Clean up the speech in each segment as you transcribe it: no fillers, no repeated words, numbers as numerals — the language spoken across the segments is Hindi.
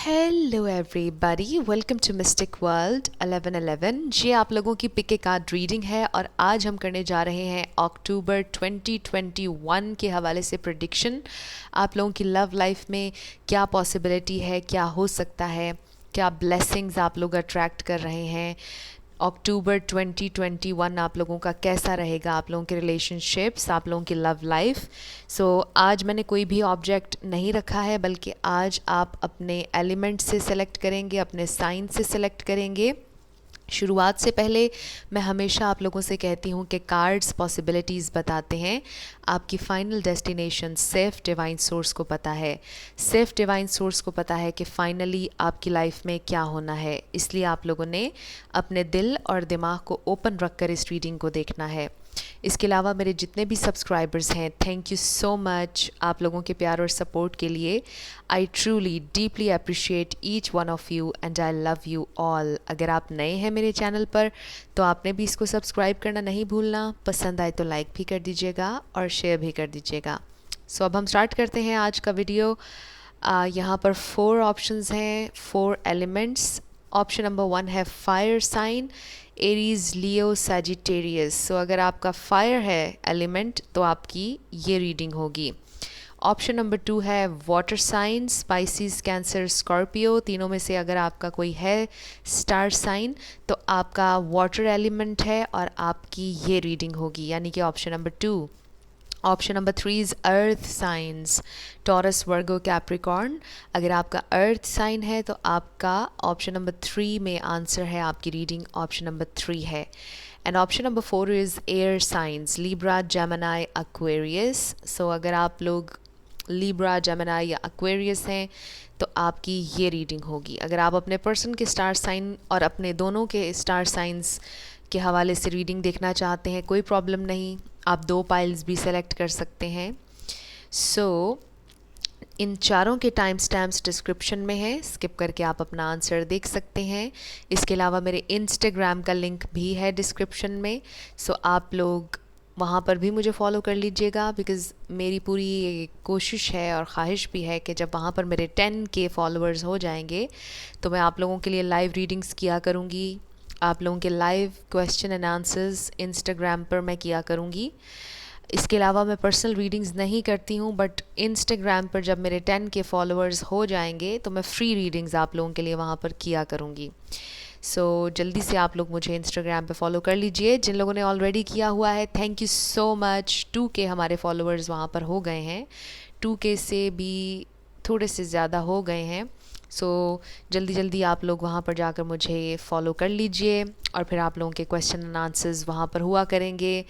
Hello everybody, welcome to Mystic World 1111। ये आप लोगों की पिक ए कार्ड रीडिंग है और आज हम करने जा रहे हैं अक्टूबर 2021 के हवाले से प्रेडिक्शन। आप लोगों की लव लाइफ में क्या पॉसिबिलिटी है, क्या हो सकता है, क्या ब्लेसिंग्स आप लोग अट्रैक्ट कर रहे हैं। अक्टूबर 2021 आप लोगों का कैसा रहेगा, आप लोगों के रिलेशनशिप्स, आप लोगों की लव लाइफ। सो आज मैंने कोई भी ऑब्जेक्ट नहीं रखा है, बल्कि आज आप अपने एलिमेंट से सिलेक्ट करेंगे, अपने साइन से सिलेक्ट करेंगे। शुरुआत से पहले मैं हमेशा आप लोगों से कहती हूँ कि कार्ड्स पॉसिबिलिटीज़ बताते हैं, आपकी फ़ाइनल डेस्टिनेशन सिर्फ डिवाइन सोर्स को पता है। सिर्फ डिवाइन सोर्स को पता है कि फ़ाइनली आपकी लाइफ में क्या होना है। इसलिए आप लोगों ने अपने दिल और दिमाग को ओपन रख कर इस रीडिंग को देखना है। इसके अलावा मेरे जितने भी सब्सक्राइबर्स हैं, थैंक यू सो मच आप लोगों के प्यार और सपोर्ट के लिए। I truly deeply appreciate each one of you and I love you all. अगर आप नए हैं मेरे चैनल पर तो आपने भी इसको सब्सक्राइब करना नहीं भूलना। पसंद आए तो लाइक भी कर दीजिएगा और शेयर भी कर दीजिएगा। सो अब हम स्टार्ट करते हैं आज का वीडियो। यहाँ पर 4 ऑप्शंस हैं, 4 एलिमेंट्स। ऑप्शन नंबर 1 है fire sign, Aries, Leo, Sagittarius. सो अगर आपका फायर है एलिमेंट तो आपकी ये रीडिंग होगी। ऑप्शन नंबर 2 है water sign, Pisces, Cancer, Scorpio. तीनों में से अगर आपका कोई है स्टार साइन तो आपका वाटर एलिमेंट है और आपकी ये रीडिंग होगी, यानी कि option number 2। Option number 3 is earth science, taurus, Virgo, Capricorn. अगर आपका अर्थ साइन है तो आपका ऑप्शन नंबर 3 में आंसर है, आपकी रीडिंग ऑप्शन नंबर 3 है। And option number 4 is air signs, Libra, Gemini, Aquarius. So अगर आप लोग लिब्रा, जेमिनी या एक्वेरियस हैं तो आपकी ये रीडिंग होगी। अगर आप अपने पर्सन के स्टार साइन और अपने दोनों के स्टार साइंस के हवाले से रीडिंग देखना चाहते हैं, कोई प्रॉब्लम नहीं, आप 2 पाइल्स भी सेलेक्ट कर सकते हैं। सो इन चारों के टाइम स्टैम्प्स डिस्क्रिप्शन में है, स्किप करके आप अपना आंसर देख सकते हैं। इसके अलावा मेरे इंस्टाग्राम का लिंक भी है डिस्क्रिप्शन में। सो आप लोग वहाँ पर भी मुझे फॉलो कर लीजिएगा, बिकॉज़ मेरी पूरी ये कोशिश है और ख्वाहिश भी है कि जब वहाँ पर मेरे 10K फॉलोअर्स हो जाएंगे तो मैं आप लोगों के लिए लाइव रीडिंग्स किया करूँगी। आप लोगों के live question and answers Instagram पर मैं किया करूँगी। इसके अलावा मैं पर्सनल रीडिंग्स नहीं करती हूँ, बट इंस्टाग्राम पर जब मेरे 10K फॉलोअर्स हो जाएंगे तो मैं फ्री रीडिंग्स आप लोगों के लिए वहाँ पर किया करूँगी। सो जल्दी से आप लोग मुझे इंस्टाग्राम पे फॉलो कर लीजिए। जिन लोगों ने ऑलरेडी किया हुआ है, thank you so much. 2K हमारे फॉलोअर्स वहाँ पर हो गए हैं, 2K से भी थोड़े से ज़्यादा हो गए हैं। सो जल्दी जल्दी आप लोग वहाँ पर जाकर मुझे फॉलो कर लीजिए और फिर आप लोगों के क्वेश्चन एंड आंसर्स वहाँ पर हुआ करेंगे।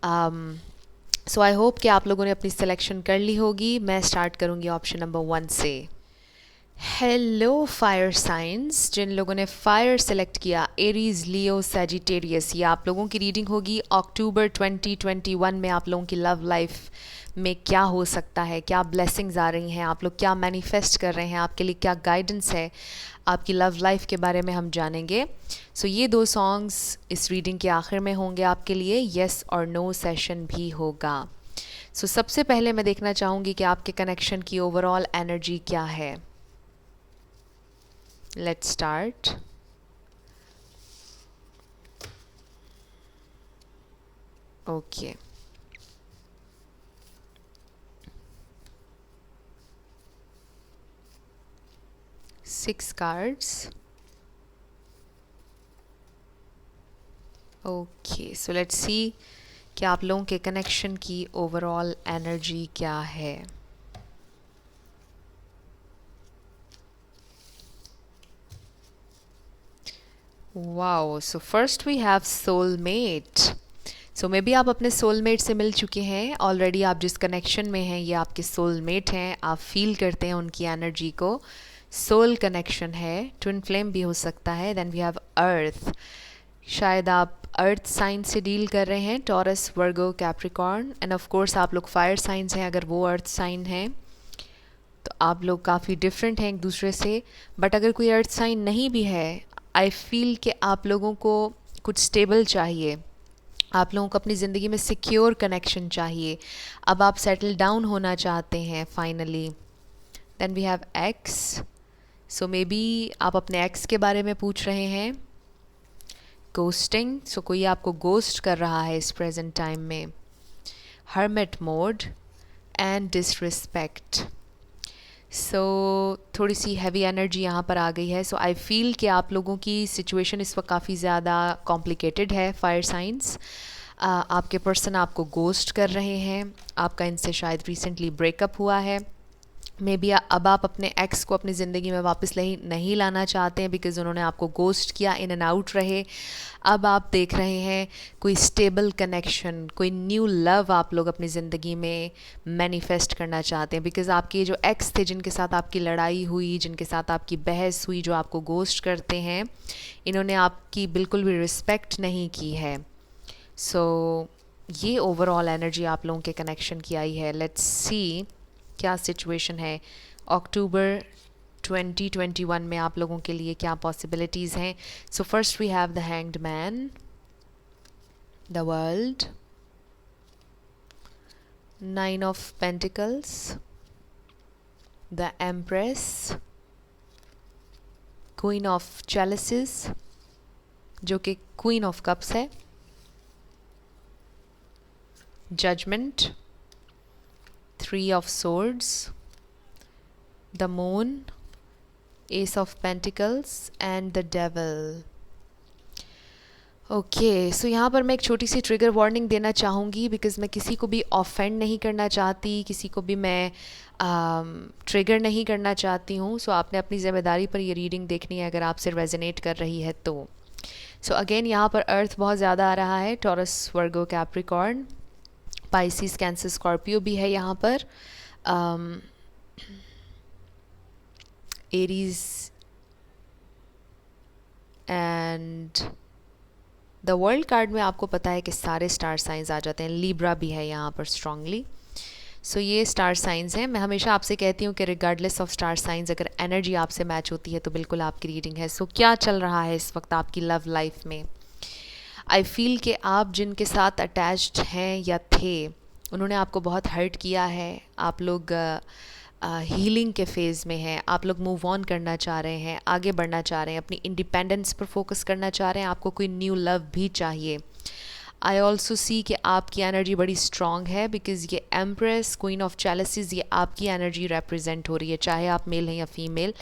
सो आई होप कि आप लोगों ने अपनी सिलेक्शन कर ली होगी। मैं स्टार्ट करूँगी ऑप्शन नंबर 1 से। हेलो फायर साइंस, जिन लोगों ने फायर सेलेक्ट किया, एरीज, लियो, सैजिटेरियस, ये आप लोगों की रीडिंग होगी। अक्टूबर 2021 में आप लोगों की लव लाइफ में क्या हो सकता है, क्या ब्लेसिंग्स आ रही हैं, आप लोग क्या मैनिफेस्ट कर रहे हैं, आपके लिए क्या गाइडेंस है, आपकी लव लाइफ के बारे में हम जानेंगे। सो ये 2 सॉन्ग्स इस रीडिंग के आखिर में होंगे आपके लिए। येस और नो सेशन भी होगा। सो सबसे पहले मैं देखना चाहूँगी कि आपके कनेक्शन की ओवरऑल एनर्जी क्या है। Let's start. Okay. Six cards. Okay, so let's see कि आप लोगों के कनेक्शन की ओवरऑल एनर्जी क्या है। Wow, so first we have soulmate. So maybe आप अपने सोलमेट से मिल चुके हैं ऑलरेडी। आप जिस कनेक्शन में हैं ये आपके सोलमेट हैं, आप फील करते हैं उनकी एनर्जी को। सोल कनेक्शन है, ट्विन फ्लेम भी हो सकता है। देन वी हैव अर्थ, शायद आप अर्थ साइन से डील कर रहे हैं, taurus, Virgo, Capricorn. End of course आप लोग फायर साइंस हैं, अगर वो अर्थ साइन हैं तो आप लोग काफ़ी डिफरेंट हैं एक दूसरे से। बट अगर कोई अर्थ साइन नहीं भी है, आई फील कि आप लोगों को कुछ स्टेबल चाहिए, आप लोगों को अपनी ज़िंदगी में सिक्योर कनेक्शन चाहिए। अब आप सेटल डाउन होना चाहते हैं finally. Then we have ex, so maybe आप अपने एक्स के बारे में पूछ रहे हैं. गोस्टिंग, सो कोई आपको गोस्ट कर रहा है इस प्रेजेंट टाइम में. Hermit mode and disrespect. So थोड़ी सी हैवी एनर्जी यहाँ पर आ गई है. सो आई फील कि आप लोगों की सिचुएशन इस वक्त काफ़ी ज़्यादा कॉम्प्लिकेटेड है. फायर साइंस, आपके पर्सन आपको गोस्ट कर रहे हैं. आपका इनसे शायद रिसेंटली ब्रेकअप हुआ है. मे बी अब आप अपने एक्स को अपनी ज़िंदगी में वापस नहीं लाना चाहते हैं बिकॉज़ उन्होंने आपको गोस्ट किया, इन एंड आउट रहे. अब आप देख रहे हैं कोई स्टेबल कनेक्शन, कोई न्यू लव आप लोग अपनी ज़िंदगी में मैनिफेस्ट करना चाहते हैं. बिकॉज़ आपके जो एक्स थे, जिनके साथ आपकी लड़ाई हुई, जिनके साथ आपकी बहस हुई, जो आपको गोस्ट करते हैं, इन्होंने आपकी बिल्कुल भी रिस्पेक्ट नहीं की है. सो ये ओवरऑल एनर्जी आप लोगों के कनेक्शन की आई है. लेट्स सी क्या सिचुएशन है. अक्टूबर 2021 में आप लोगों के लिए क्या पॉसिबिलिटीज़ हैं. So first we have the hanged man, the world, nine of pentacles, the empress, queen of chalices जो कि क्वीन ऑफ कप्स है, judgement, three of swords, the moon, ace of pentacles and the devil. Okay, so यहाँ पर मैं एक छोटी सी ट्रिगर वार्निंग देना चाहूँगी बिकॉज़ मैं किसी को भी ऑफेंड नहीं करना चाहती, किसी को भी मैं ट्रिगर नहीं करना चाहती हूँ. सो आपने अपनी ज़िम्मेदारी पर ये रीडिंग देखनी है अगर आपसे रेजोनेट कर रही है तो. सो अगेन यहाँ पर अर्थ बहुत ज़्यादा आ रहा है. टॉरस, वर्गो, कैप्रिकॉर्न, पाइसिस, कैंसर, स्कॉर्पियो भी है यहाँ पर. Aries and the world card में आपको पता है कि सारे स्टार साइंस आ जाते हैं. लिब्रा भी है यहाँ पर स्ट्रांगली. सो ये स्टार साइंस हैं. मैं हमेशा आपसे कहती हूँ कि रिगार्डलेस ऑफ स्टार साइंस अगर एनर्जी आपसे मैच होती है तो बिल्कुल आपकी रीडिंग है. सो क्या चल रहा है इस वक्त आपकी लव लाइफ में. आई फील कि आप जिनके साथ अटैच्ड हैं या थे, उन्होंने आपको बहुत हर्ट किया है. आप लोग हीलिंग के फेज़ में हैं. आप लोग मूव ऑन करना चाह रहे हैं, आगे बढ़ना चाह रहे हैं, अपनी इंडिपेंडेंस पर फोकस करना चाह रहे हैं. आपको कोई न्यू लव भी चाहिए. आई ऑल्सो सी कि आपकी एनर्जी बड़ी स्ट्रॉन्ग है बिकॉज़ ये एम्प्रेस, क्वीन ऑफ चैलिसेस, ये आपकी एनर्जी रिप्रेजेंट हो रही है, चाहे आप मेल हैं या फीमेल.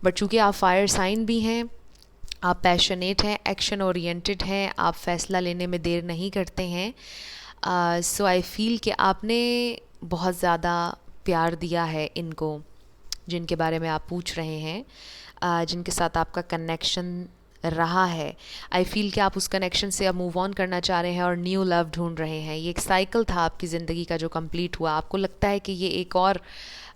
बट चूँकि आप फायर साइन भी हैं, आप पैशनेट हैं, एक्शन ओरिएंटेड हैं, आप फैसला लेने में देर नहीं करते हैं. सो आई फील कि आपने बहुत ज़्यादा प्यार दिया है इनको जिनके बारे में आप पूछ रहे हैं, जिनके साथ आपका कनेक्शन रहा है. आई फील कि आप उस कनेक्शन से अब मूव ऑन करना चाह रहे हैं और न्यू लव ढूंढ रहे हैं. ये एक साइकिल था आपकी ज़िंदगी का जो कंप्लीट हुआ. आपको लगता है कि ये एक और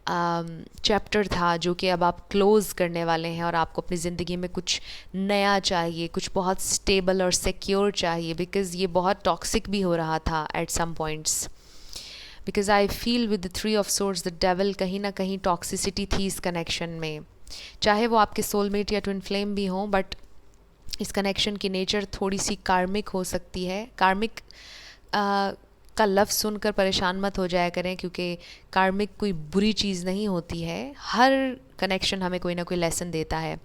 चैप्टर था जो कि अब आप क्लोज़ करने वाले हैं और आपको अपनी ज़िंदगी में कुछ नया चाहिए, कुछ बहुत स्टेबल और सिक्योर चाहिए बिकॉज़ ये बहुत टॉक्सिक भी हो रहा था at some points. Because I feel with the three of swords, the devil, कहीं ना कहीं टॉक्सिसिटी थी इस कनेक्शन में. चाहे वो आपके सोलमेट या ट्विन फ्लेम भी हों, बट इस कनेक्शन की नेचर थोड़ी सी कार्मिक हो सकती है. कार्मिक का लफ्ज़ सुनकर परेशान मत हो जाया करें क्योंकि कार्मिक कोई बुरी चीज़ नहीं होती है. हर कनेक्शन हमें कोई ना कोई लेसन देता है.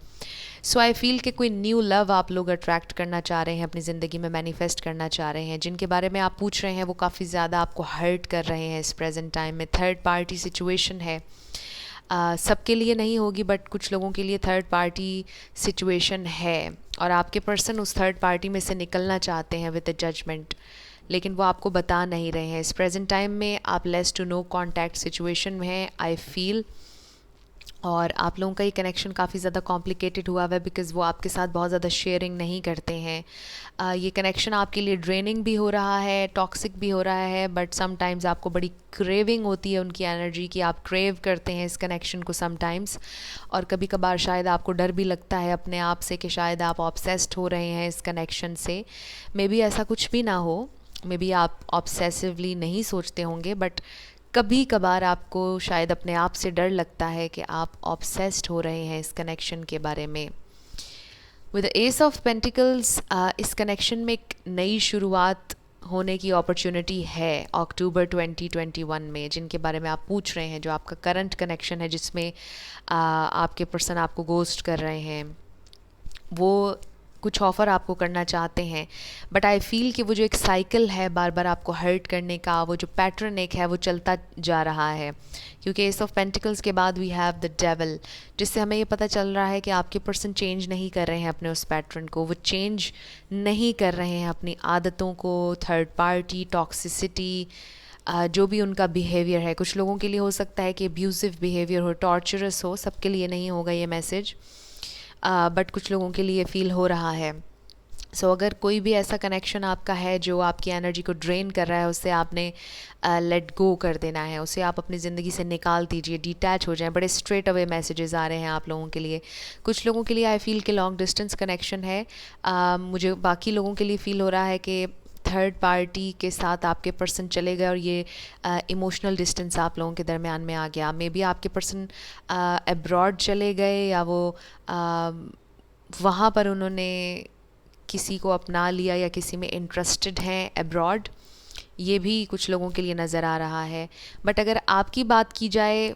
सो आई फील कि कोई न्यू लव आप लोग अट्रैक्ट करना चाह रहे हैं, अपनी ज़िंदगी में मैनिफेस्ट करना चाह रहे हैं. जिनके बारे में आप पूछ रहे हैं वो काफ़ी ज़्यादा आपको हर्ट कर रहे हैं इस प्रेजेंट टाइम में. थर्ड पार्टी सिचुएशन है. सबके लिए नहीं होगी बट कुछ लोगों के लिए थर्ड पार्टी सिचुएशन है और आपके पर्सन उस थर्ड पार्टी में से निकलना चाहते हैं विद अ जजमेंट, लेकिन वो आपको बता नहीं रहे हैं. इस प्रेजेंट टाइम में आप less to no contact situation में हैं आई फील. और आप लोगों का ये कनेक्शन काफ़ी ज़्यादा कॉम्प्लिकेटेड हुआ है बिकॉज़ वो आपके साथ बहुत ज़्यादा शेयरिंग नहीं करते हैं. ये कनेक्शन आपके लिए ड्रेनिंग भी हो रहा है, टॉक्सिक भी हो रहा है, बट समटाइम्स आपको बड़ी क्रेविंग होती है उनकी एनर्जी की. आप क्रेव करते हैं इस कनेक्शन को समटाइम्स. और कभी कभार शायद आपको डर भी लगता है अपने आप से कि शायद आप ऑब्सेस्ड हो रहे हैं इस कनेक्शन से. मे बी ऐसा कुछ भी ना हो, मे बी आप ऑब्सेसिवली नहीं सोचते होंगे, बट कभी कभार आपको शायद अपने आप से डर लगता है कि आप ऑब्सेस्ड हो रहे हैं इस कनेक्शन के बारे में. विद एस ऑफ पेंटिकल्स, इस कनेक्शन में एक नई शुरुआत होने की अपॉर्चुनिटी है अक्टूबर 2021 में, जिनके बारे में आप पूछ रहे हैं, जो आपका करंट कनेक्शन है जिसमें आपके पर्सन आपको गोस्ट कर रहे हैं, वो कुछ ऑफ़र आपको करना चाहते हैं, बट आई फील कि वो जो एक साइकिल है बार बार आपको हर्ट करने का, वो जो पैटर्न एक है वो चलता जा रहा है। क्योंकि एस ऑफ पेंटिकल्स के बाद वी हैव द डेविल, जिससे हमें ये पता चल रहा है कि आपके पर्सन चेंज नहीं कर रहे हैं अपने उस पैटर्न को, वो चेंज नहीं कर रहे हैं अपनी आदतों को, थर्ड पार्टी, टॉक्सिसिटी, जो भी उनका बिहेवियर है। कुछ लोगों के लिए हो सकता है कि अब्यूज़िव बिहेवियर हो, टॉर्चरस हो, सबके लिए नहीं होगा ये मैसेज, बट कुछ लोगों के लिए फ़ील हो रहा है। सो अगर कोई भी ऐसा कनेक्शन आपका है जो आपकी एनर्जी को ड्रेन कर रहा है, उससे आपने लेट गो कर देना है, उसे आप अपनी ज़िंदगी से निकाल दीजिए, डिटैच हो जाएं। बड़े स्ट्रेट अवे मैसेजेस आ रहे हैं आप लोगों के लिए। कुछ लोगों के लिए आई फील कि लॉन्ग डिस्टेंस कनेक्शन है। मुझे बाकी लोगों के लिए फ़ील हो रहा है कि थर्ड पार्टी के साथ आपके पर्सन चले गए और ये इमोशनल डिस्टेंस आप लोगों के दरमियान में आ गया। मे बी आपके पर्सन अब्रॉड चले गए, या वो वहाँ पर उन्होंने किसी को अपना लिया, या किसी में इंटरेस्टेड हैं अब्रॉड। ये भी कुछ लोगों के लिए नज़र आ रहा है। बट अगर आपकी बात की जाए,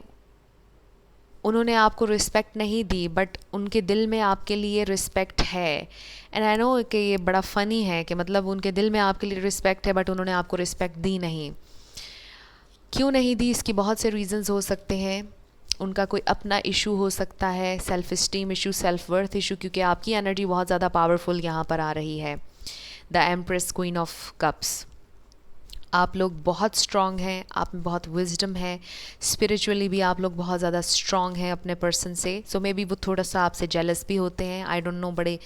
उन्होंने आपको रिस्पेक्ट नहीं दी, बट उनके दिल में आपके लिए रिस्पेक्ट है। एंड आई नो कि ये बड़ा फ़नी है कि मतलब उनके दिल में आपके लिए रिस्पेक्ट है, बट उन्होंने आपको रिस्पेक्ट दी नहीं। क्यों नहीं दी, इसकी बहुत से रीज़न्स हो सकते हैं। उनका कोई अपना इशू हो सकता है, self esteem issue, self worth issue, क्योंकि आपकी एनर्जी बहुत ज़्यादा पावरफुल यहाँ पर आ रही है। The empress, queen of cups, आप लोग बहुत स्ट्रॉन्ग हैं, आप में बहुत विजडम है, स्पिरिचुअली भी आप लोग बहुत ज़्यादा स्ट्रॉन्ग हैं अपने पर्सन से। सो मे बी वो थोड़ा सा आपसे जेलस भी होते हैं, आई डोंट नो। बड़े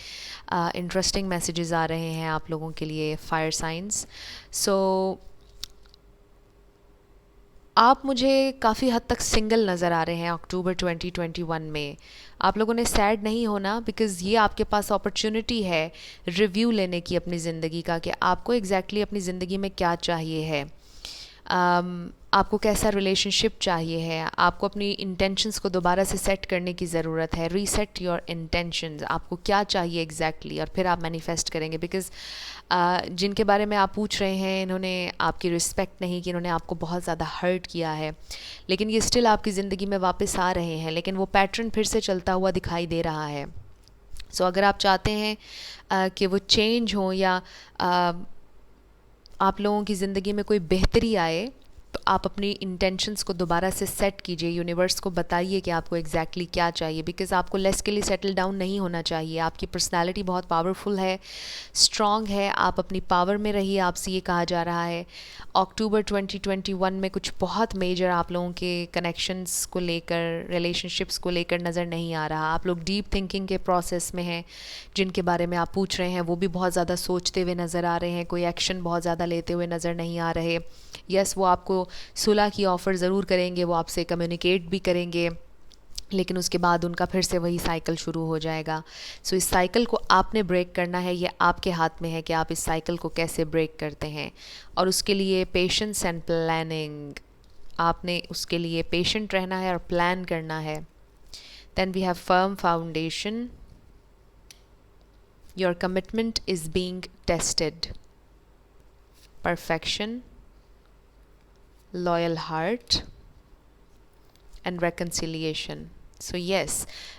इंटरेस्टिंग मैसेजेस आ रहे हैं आप लोगों के लिए, फायर साइंस। सो आप मुझे काफ़ी हद तक सिंगल नज़र आ रहे हैं अक्टूबर 2021 में। आप लोगों ने सैड नहीं होना, बिकॉज़ ये आपके पास अपॉर्चुनिटी है रिव्यू लेने की अपनी ज़िंदगी का, कि आपको एग्जैक्टली अपनी ज़िंदगी में क्या चाहिए है, आपको कैसा रिलेशनशिप चाहिए है, आपको अपनी इंटेंशंस को दोबारा से सेट करने की ज़रूरत है। रीसेट योर इंटेंशंस, आपको क्या चाहिए एग्जैक्टली, और फिर आप मैनिफेस्ट करेंगे। बिकॉज़ जिनके बारे में आप पूछ रहे हैं, इन्होंने आपकी रिस्पेक्ट नहीं की, इन्होंने आपको बहुत ज़्यादा हर्ट किया है, लेकिन ये स्टिल आपकी ज़िंदगी में वापस आ रहे हैं, लेकिन वो पैटर्न फिर से चलता हुआ दिखाई दे रहा है। सो अगर आप चाहते हैं कि वो चेंज हो, या आप लोगों की ज़िंदगी में कोई बेहतरी आए, तो आप अपनी इंटेंशंस को दोबारा से सेट कीजिए। यूनिवर्स को बताइए कि आपको एग्जैक्टली क्या चाहिए, बिकॉज़ आपको लेस के लिए सेटल डाउन नहीं होना चाहिए। आपकी पर्सनालिटी बहुत पावरफुल है, स्ट्रॉन्ग है, आप अपनी पावर में रहिए, आपसे ये कहा जा रहा है। अक्टूबर 2021 में कुछ बहुत मेजर आप लोगों के कनेक्शंस को लेकर, रिलेशनशिप्स को लेकर नज़र नहीं आ रहा। आप लोग डीप थिंकिंग के प्रोसेस में हैं, जिनके बारे में आप पूछ रहे हैं वो भी बहुत ज़्यादा सोचते हुए नज़र आ रहे हैं, कोई एक्शन बहुत ज़्यादा लेते हुए नज़र नहीं आ रहे। यस, वो आपको सुलह की ऑफ़र ज़रूर करेंगे, वो आपसे कम्युनिकेट भी करेंगे, लेकिन उसके बाद उनका फिर से वही साइकिल शुरू हो जाएगा। सो इस साइकिल को आपने ब्रेक करना है, ये आपके हाथ में है कि आप इस साइकिल को कैसे ब्रेक करते हैं। और उसके लिए पेशेंस एंड प्लानिंग, आपने उसके लिए पेशेंट रहना है और प्लान करना है। Then we have firm foundation, your commitment is being tested, perfection, loyal heart, and reconciliation. So yes,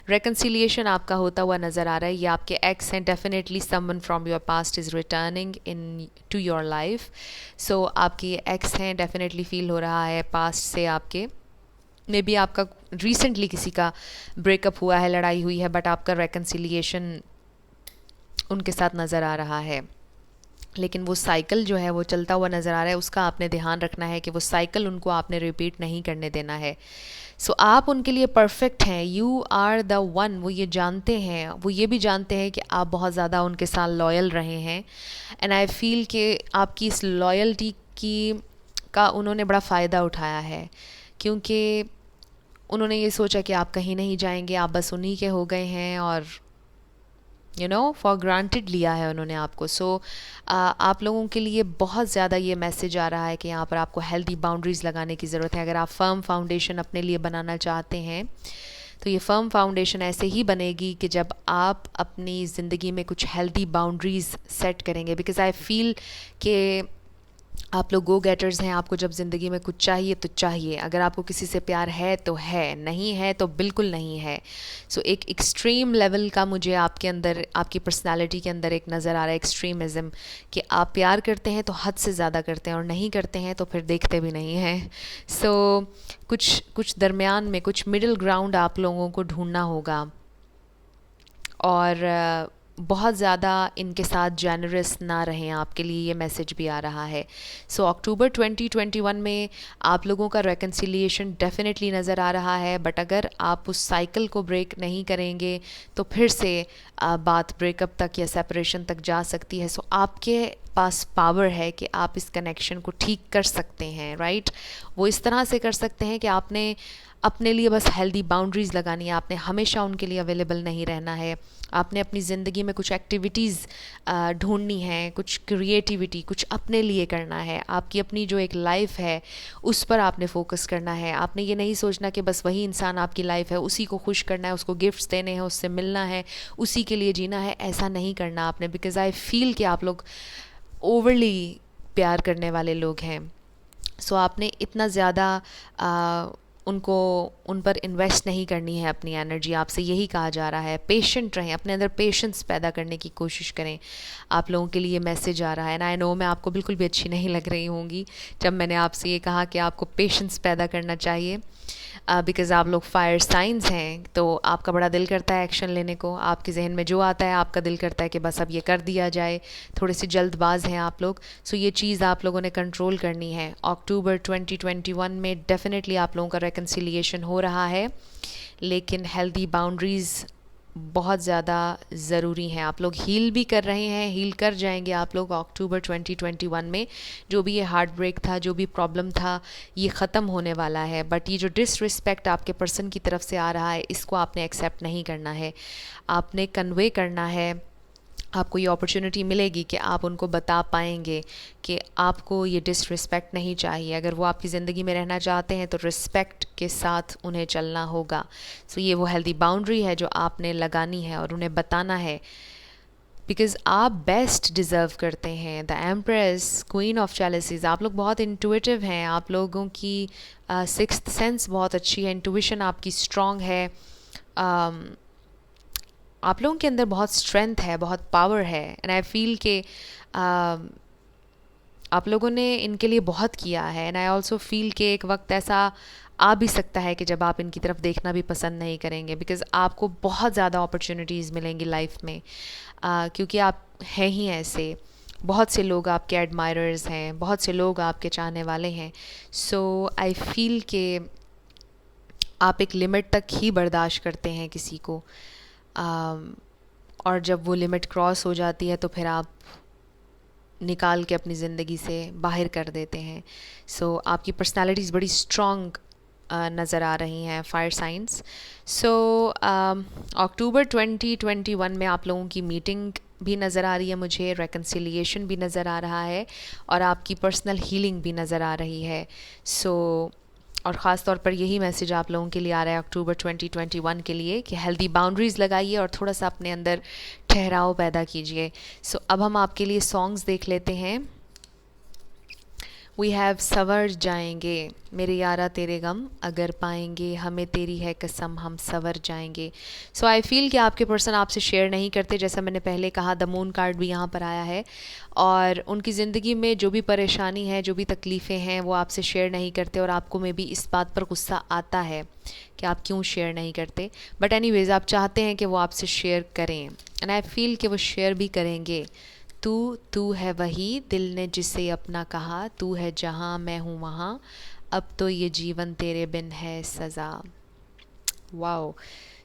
reconciliation आपका होता हुआ नज़र आ रहा है। ये आपके एक्स हैं, definitely someone from your past is returning in to your life. So आपके एक्स हैं, definitely feel हो रहा है past से आपके, मे बी आपका रिसेंटली किसी का ब्रेकअप हुआ है, लड़ाई हुई है, बट आपका reconciliation उनके साथ नज़र आ रहा है। लेकिन वो साइकिल जो है वो चलता हुआ नज़र आ रहा है, उसका आपने ध्यान रखना है कि वो साइकिल उनको आपने रिपीट नहीं करने देना है। सो आप उनके लिए परफेक्ट हैं, यू आर द वन। वो ये जानते हैं, वो ये भी जानते हैं कि आप बहुत ज़्यादा उनके साथ लॉयल रहे हैं। एंड आई फील कि आपकी इस लॉयल्टी का उन्होंने बड़ा फ़ायदा उठाया है, क्योंकि उन्होंने ये सोचा कि आप कहीं नहीं जाएंगे, आप बस उन्हीं के हो गए हैं, और फॉर ग्रांटेड लिया है उन्होंने आपको। सो आप लोगों के लिए बहुत ज़्यादा ये मैसेज आ रहा है कि यहाँ पर आपको हेल्दी बाउंड्रीज़ लगाने की ज़रूरत है। अगर आप फर्म फाउंडेशन अपने लिए बनाना चाहते हैं, तो ये फर्म फाउंडेशन ऐसे ही बनेगी कि जब आप अपनी ज़िंदगी में कुछ हेल्दी बाउंड्रीज़ सेट करेंगे। बिकॉज़ आई फील कि आप लोग गो गेटर्स हैं, आपको जब ज़िंदगी में कुछ चाहिए तो चाहिए, अगर आपको किसी से प्यार है तो है, नहीं है तो बिल्कुल नहीं है। सो एक एक्सट्रीम लेवल का मुझे आपके अंदर, आपकी पर्सनालिटी के अंदर एक नज़र आ रहा है एक्सट्रीमिज़म, कि आप प्यार करते हैं तो हद से ज़्यादा करते हैं और नहीं करते हैं तो फिर देखते भी नहीं हैं। सो कुछ कुछ दरमियान में, कुछ मिडिल ग्राउंड आप लोगों को ढूंढना होगा, और बहुत ज़्यादा इनके साथ जेनरस ना रहें, आपके लिए ये मैसेज भी आ रहा है। सो अक्टूबर 2021 में आप लोगों का रेकन्सिलिएशन डेफिनेटली नज़र आ रहा है, बट अगर आप उस साइकिल को ब्रेक नहीं करेंगे तो फिर से बात ब्रेकअप तक या सेपरेशन तक जा सकती है। सो आपके पास पावर है कि आप इस कनेक्शन को ठीक कर सकते हैं, राइट। वो इस तरह से कर सकते हैं कि आपने अपने लिए बस हेल्दी बाउंड्रीज़ लगानी है, आपने हमेशा उनके लिए अवेलेबल नहीं रहना है, आपने अपनी ज़िंदगी में कुछ एक्टिविटीज़ ढूंढनी है, कुछ क्रिएटिविटी, कुछ अपने लिए करना है, आपकी अपनी जो एक लाइफ है उस पर आपने फोकस करना है। आपने ये नहीं सोचना कि बस वही इंसान आपकी लाइफ है, उसी को खुश करना है, उसको गिफ्ट्स देने हैं, उससे मिलना है, उसी के लिए जीना है, ऐसा नहीं करना आपने। बिकॉज़ आई फील कि आप लोग ओवरली प्यार करने वाले लोग हैं। सो आपने इतना ज़्यादा उनको, उन पर इन्वेस्ट नहीं करनी है अपनी एनर्जी। आपसे यही कहा जा रहा है, पेशेंट रहें, अपने अंदर पेशेंस पैदा करने की कोशिश करें। आप लोगों के लिए मैसेज आ रहा है, एंड आई नो मैं आपको बिल्कुल भी अच्छी नहीं लग रही होंगी जब मैंने आपसे ये कहा कि आपको पेशेंस पैदा करना चाहिए, बिकॉज़ आप लोग फायर साइंस हैं, तो आपका बड़ा दिल करता है एक्शन लेने को, आपके जहन में जो आता है आपका दिल करता है कि बस अब ये कर दिया जाए, थोड़े से जल्दबाज हैं आप लोग। सो ये चीज़ आप लोगों ने कंट्रोल करनी है। अक्टूबर 2021 में डेफिनेटली आप लोगों का रेकन्सिलिएशन हो रहा है, लेकिन हेल्दी बाउंड्रीज़ बहुत ज़्यादा ज़रूरी हैं। आप लोग हील भी कर रहे हैं, हील कर जाएंगे आप लोग अक्टूबर 2021 में। जो भी ये हार्ट ब्रेक था, जो भी प्रॉब्लम था, ये ख़त्म होने वाला है। बट ये जो डिसरिस्पेक्ट आपके पर्सन की तरफ से आ रहा है, इसको आपने एक्सेप्ट नहीं करना है, आपने कन्वे करना है। आपको ये अपॉर्चुनिटी मिलेगी कि आप उनको बता पाएंगे कि आपको ये डिसरिस्पेक्ट नहीं चाहिए। अगर वो आपकी ज़िंदगी में रहना चाहते हैं तो रिस्पेक्ट के साथ उन्हें चलना होगा। सो ये वो हेल्दी बाउंड्री है जो आपने लगानी है और उन्हें बताना है, बिकॉज़ आप बेस्ट डिज़र्व करते हैं। द एम्प्रेस, क्वीन ऑफ चैलेसीज, आप लोग बहुत इंटुइटिव हैं, आप लोगों की सिक्स्थ सेंस बहुत अच्छी है, इंटुइशन आपकी स्ट्रॉन्ग है, आप लोगों के अंदर बहुत स्ट्रेंथ है, बहुत पावर है, एंड आई फील कि आप लोगों ने इनके लिए बहुत किया है। एंड आई ऑल्सो फील कि एक वक्त ऐसा आ भी सकता है कि जब आप इनकी तरफ देखना भी पसंद नहीं करेंगे, बिकॉज़ आपको बहुत ज़्यादा अपॉर्चुनिटीज़ मिलेंगी लाइफ में, क्योंकि आप हैं ही ऐसे। बहुत से लोग आपके एडमायरर्स हैं, बहुत से लोग आपके चाहने वाले हैं। सो आई फील कि आप एक लिमिट तक ही बर्दाश्त करते हैं किसी को, और जब वो लिमिट क्रॉस हो जाती है तो फिर आप निकाल के अपनी ज़िंदगी से बाहर कर देते हैं। सो आपकी पर्सनालिटीज़ बड़ी स्ट्रॉन्ग नज़र आ रही हैं, फायर साइंस। सो अक्टूबर 2021 में आप लोगों की मीटिंग भी नज़र आ रही है मुझे, रेकन्सिलिएशन भी नज़र आ रहा है, और आपकी पर्सनल हीलिंग भी नज़र आ रही है। सो और ख़ास तौर पर यही मैसेज आप लोगों के लिए आ रहा है अक्टूबर 2021 के लिए कि हेल्दी बाउंड्रीज़ लगाइए और थोड़ा सा अपने अंदर ठहराव पैदा कीजिए। सो अब हम आपके लिए सॉन्ग्स देख लेते हैं। वी हैव सवर जाएंगे, मेरे यारा तेरे गम अगर पाएंगे, हमें तेरी है कसम हम सवर जाएंगे। सो आई फील कि आपके पर्सन आपसे शेयर नहीं करते, जैसा मैंने पहले कहा, द मून कार्ड भी यहाँ पर आया है, और उनकी ज़िंदगी में जो भी परेशानी है, जो भी तकलीफ़ें हैं, वो आपसे शेयर नहीं करते, और आपको में भी इस बात पर गुस्सा आता है कि आप क्यों शेयर नहीं करते। बट एनीवेज़ आप चाहते हैं कि वो आपसे शेयर करें, एंड आई फील कि वो शेयर भी करेंगे। तू है वही दिल ने जिसे अपना कहा, तू है जहाँ मैं हूँ वहाँ, अब तो ये जीवन तेरे बिन है सज़ा। वाओ।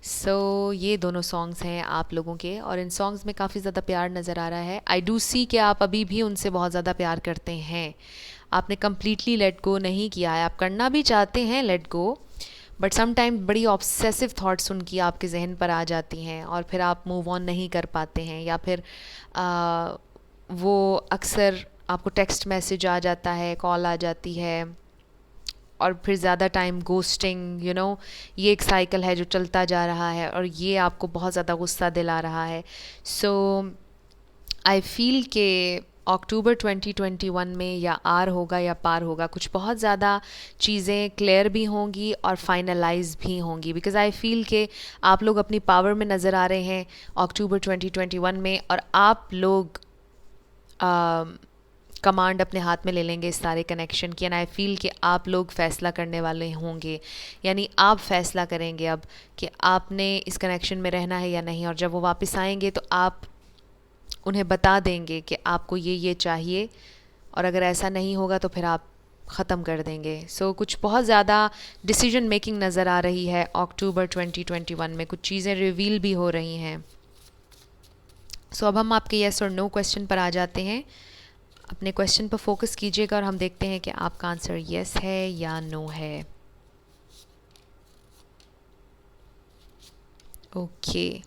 सो ये दोनों सॉन्ग्स हैं आप लोगों के, और इन सॉन्ग्स में काफ़ी ज़्यादा प्यार नज़र आ रहा है। आई डू सी कि आप अभी भी उनसे बहुत ज़्यादा प्यार करते हैं, आपने कम्प्लीटली लेट गो नहीं किया है, आप करना भी चाहते हैं लेट गो, बट समटाइम बड़ी ऑब्सेसिव थाट्स उनकी आपके जहन पर आ जाती हैं, और फिर आप मूव ऑन नहीं कर पाते हैं, या फिर वो अक्सर आपको टेक्स्ट मैसेज आ जाता है, कॉल आ जाती है, और फिर ज़्यादा टाइम गोस्टिंग, ये एक साइकिल है जो चलता जा रहा है, और ये आपको बहुत ज़्यादा गुस्सा दिला रहा है। सो आई फील के अक्टूबर 2021 में या आर होगा या पार होगा, कुछ बहुत ज़्यादा चीज़ें क्लियर भी होंगी और फाइनलाइज भी होंगी, बिकॉज़ आई फील कि आप लोग अपनी पावर में नज़र आ रहे हैं अक्टूबर 2021 में, और आप लोग कमांड अपने हाथ में ले लेंगे इस सारे कनेक्शन की। एंड आई फील कि आप लोग फ़ैसला करने वाले होंगे, यानी आप फ़ैसला करेंगे अब कि आपने इस कनेक्शन में रहना है या नहीं, और जब वो वापस आएंगे तो आप उन्हें बता देंगे कि आपको ये चाहिए, और अगर ऐसा नहीं होगा तो फिर आप ख़त्म कर देंगे। सो कुछ बहुत ज़्यादा डिसीजन मेकिंग नज़र आ रही है अक्टूबर 2021 में, कुछ चीज़ें रिवील भी हो रही हैं। सो अब हम आपके येस और नो क्वेश्चन पर आ जाते हैं। अपने क्वेश्चन पर फोकस कीजिएगा और हम देखते हैं कि आपका आंसर येस है या नो है। Okay,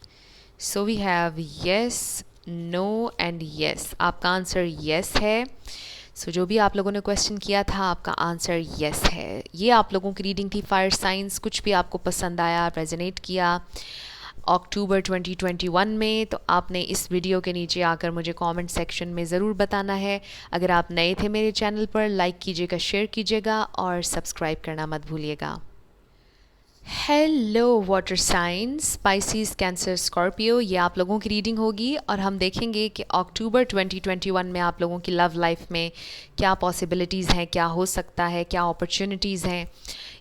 so we have yes, no and yes. आपका आंसर येस है। सो जो भी आप लोगों ने क्वेश्चन किया था, आपका आंसर येस है। ये आप लोगों की रीडिंग थी फायर साइंस। कुछ भी आपको पसंद आया, रेजोनेट किया अक्टूबर 2021 में, तो आपने इस वीडियो के नीचे आकर मुझे कमेंट सेक्शन में ज़रूर बताना है। अगर आप नए थे मेरे चैनल पर, लाइक कीजिएगा, शेयर कीजिएगा और सब्सक्राइब करना मत भूलिएगा। Hello water science, species, cancer, Scorpio, ये आप लोगों की रीडिंग होगी और हम देखेंगे कि अक्टूबर 2021 में आप लोगों की लव लाइफ में क्या पॉसिबिलिटीज़ हैं, क्या हो सकता है, क्या अपॉर्चुनिटीज़ हैं।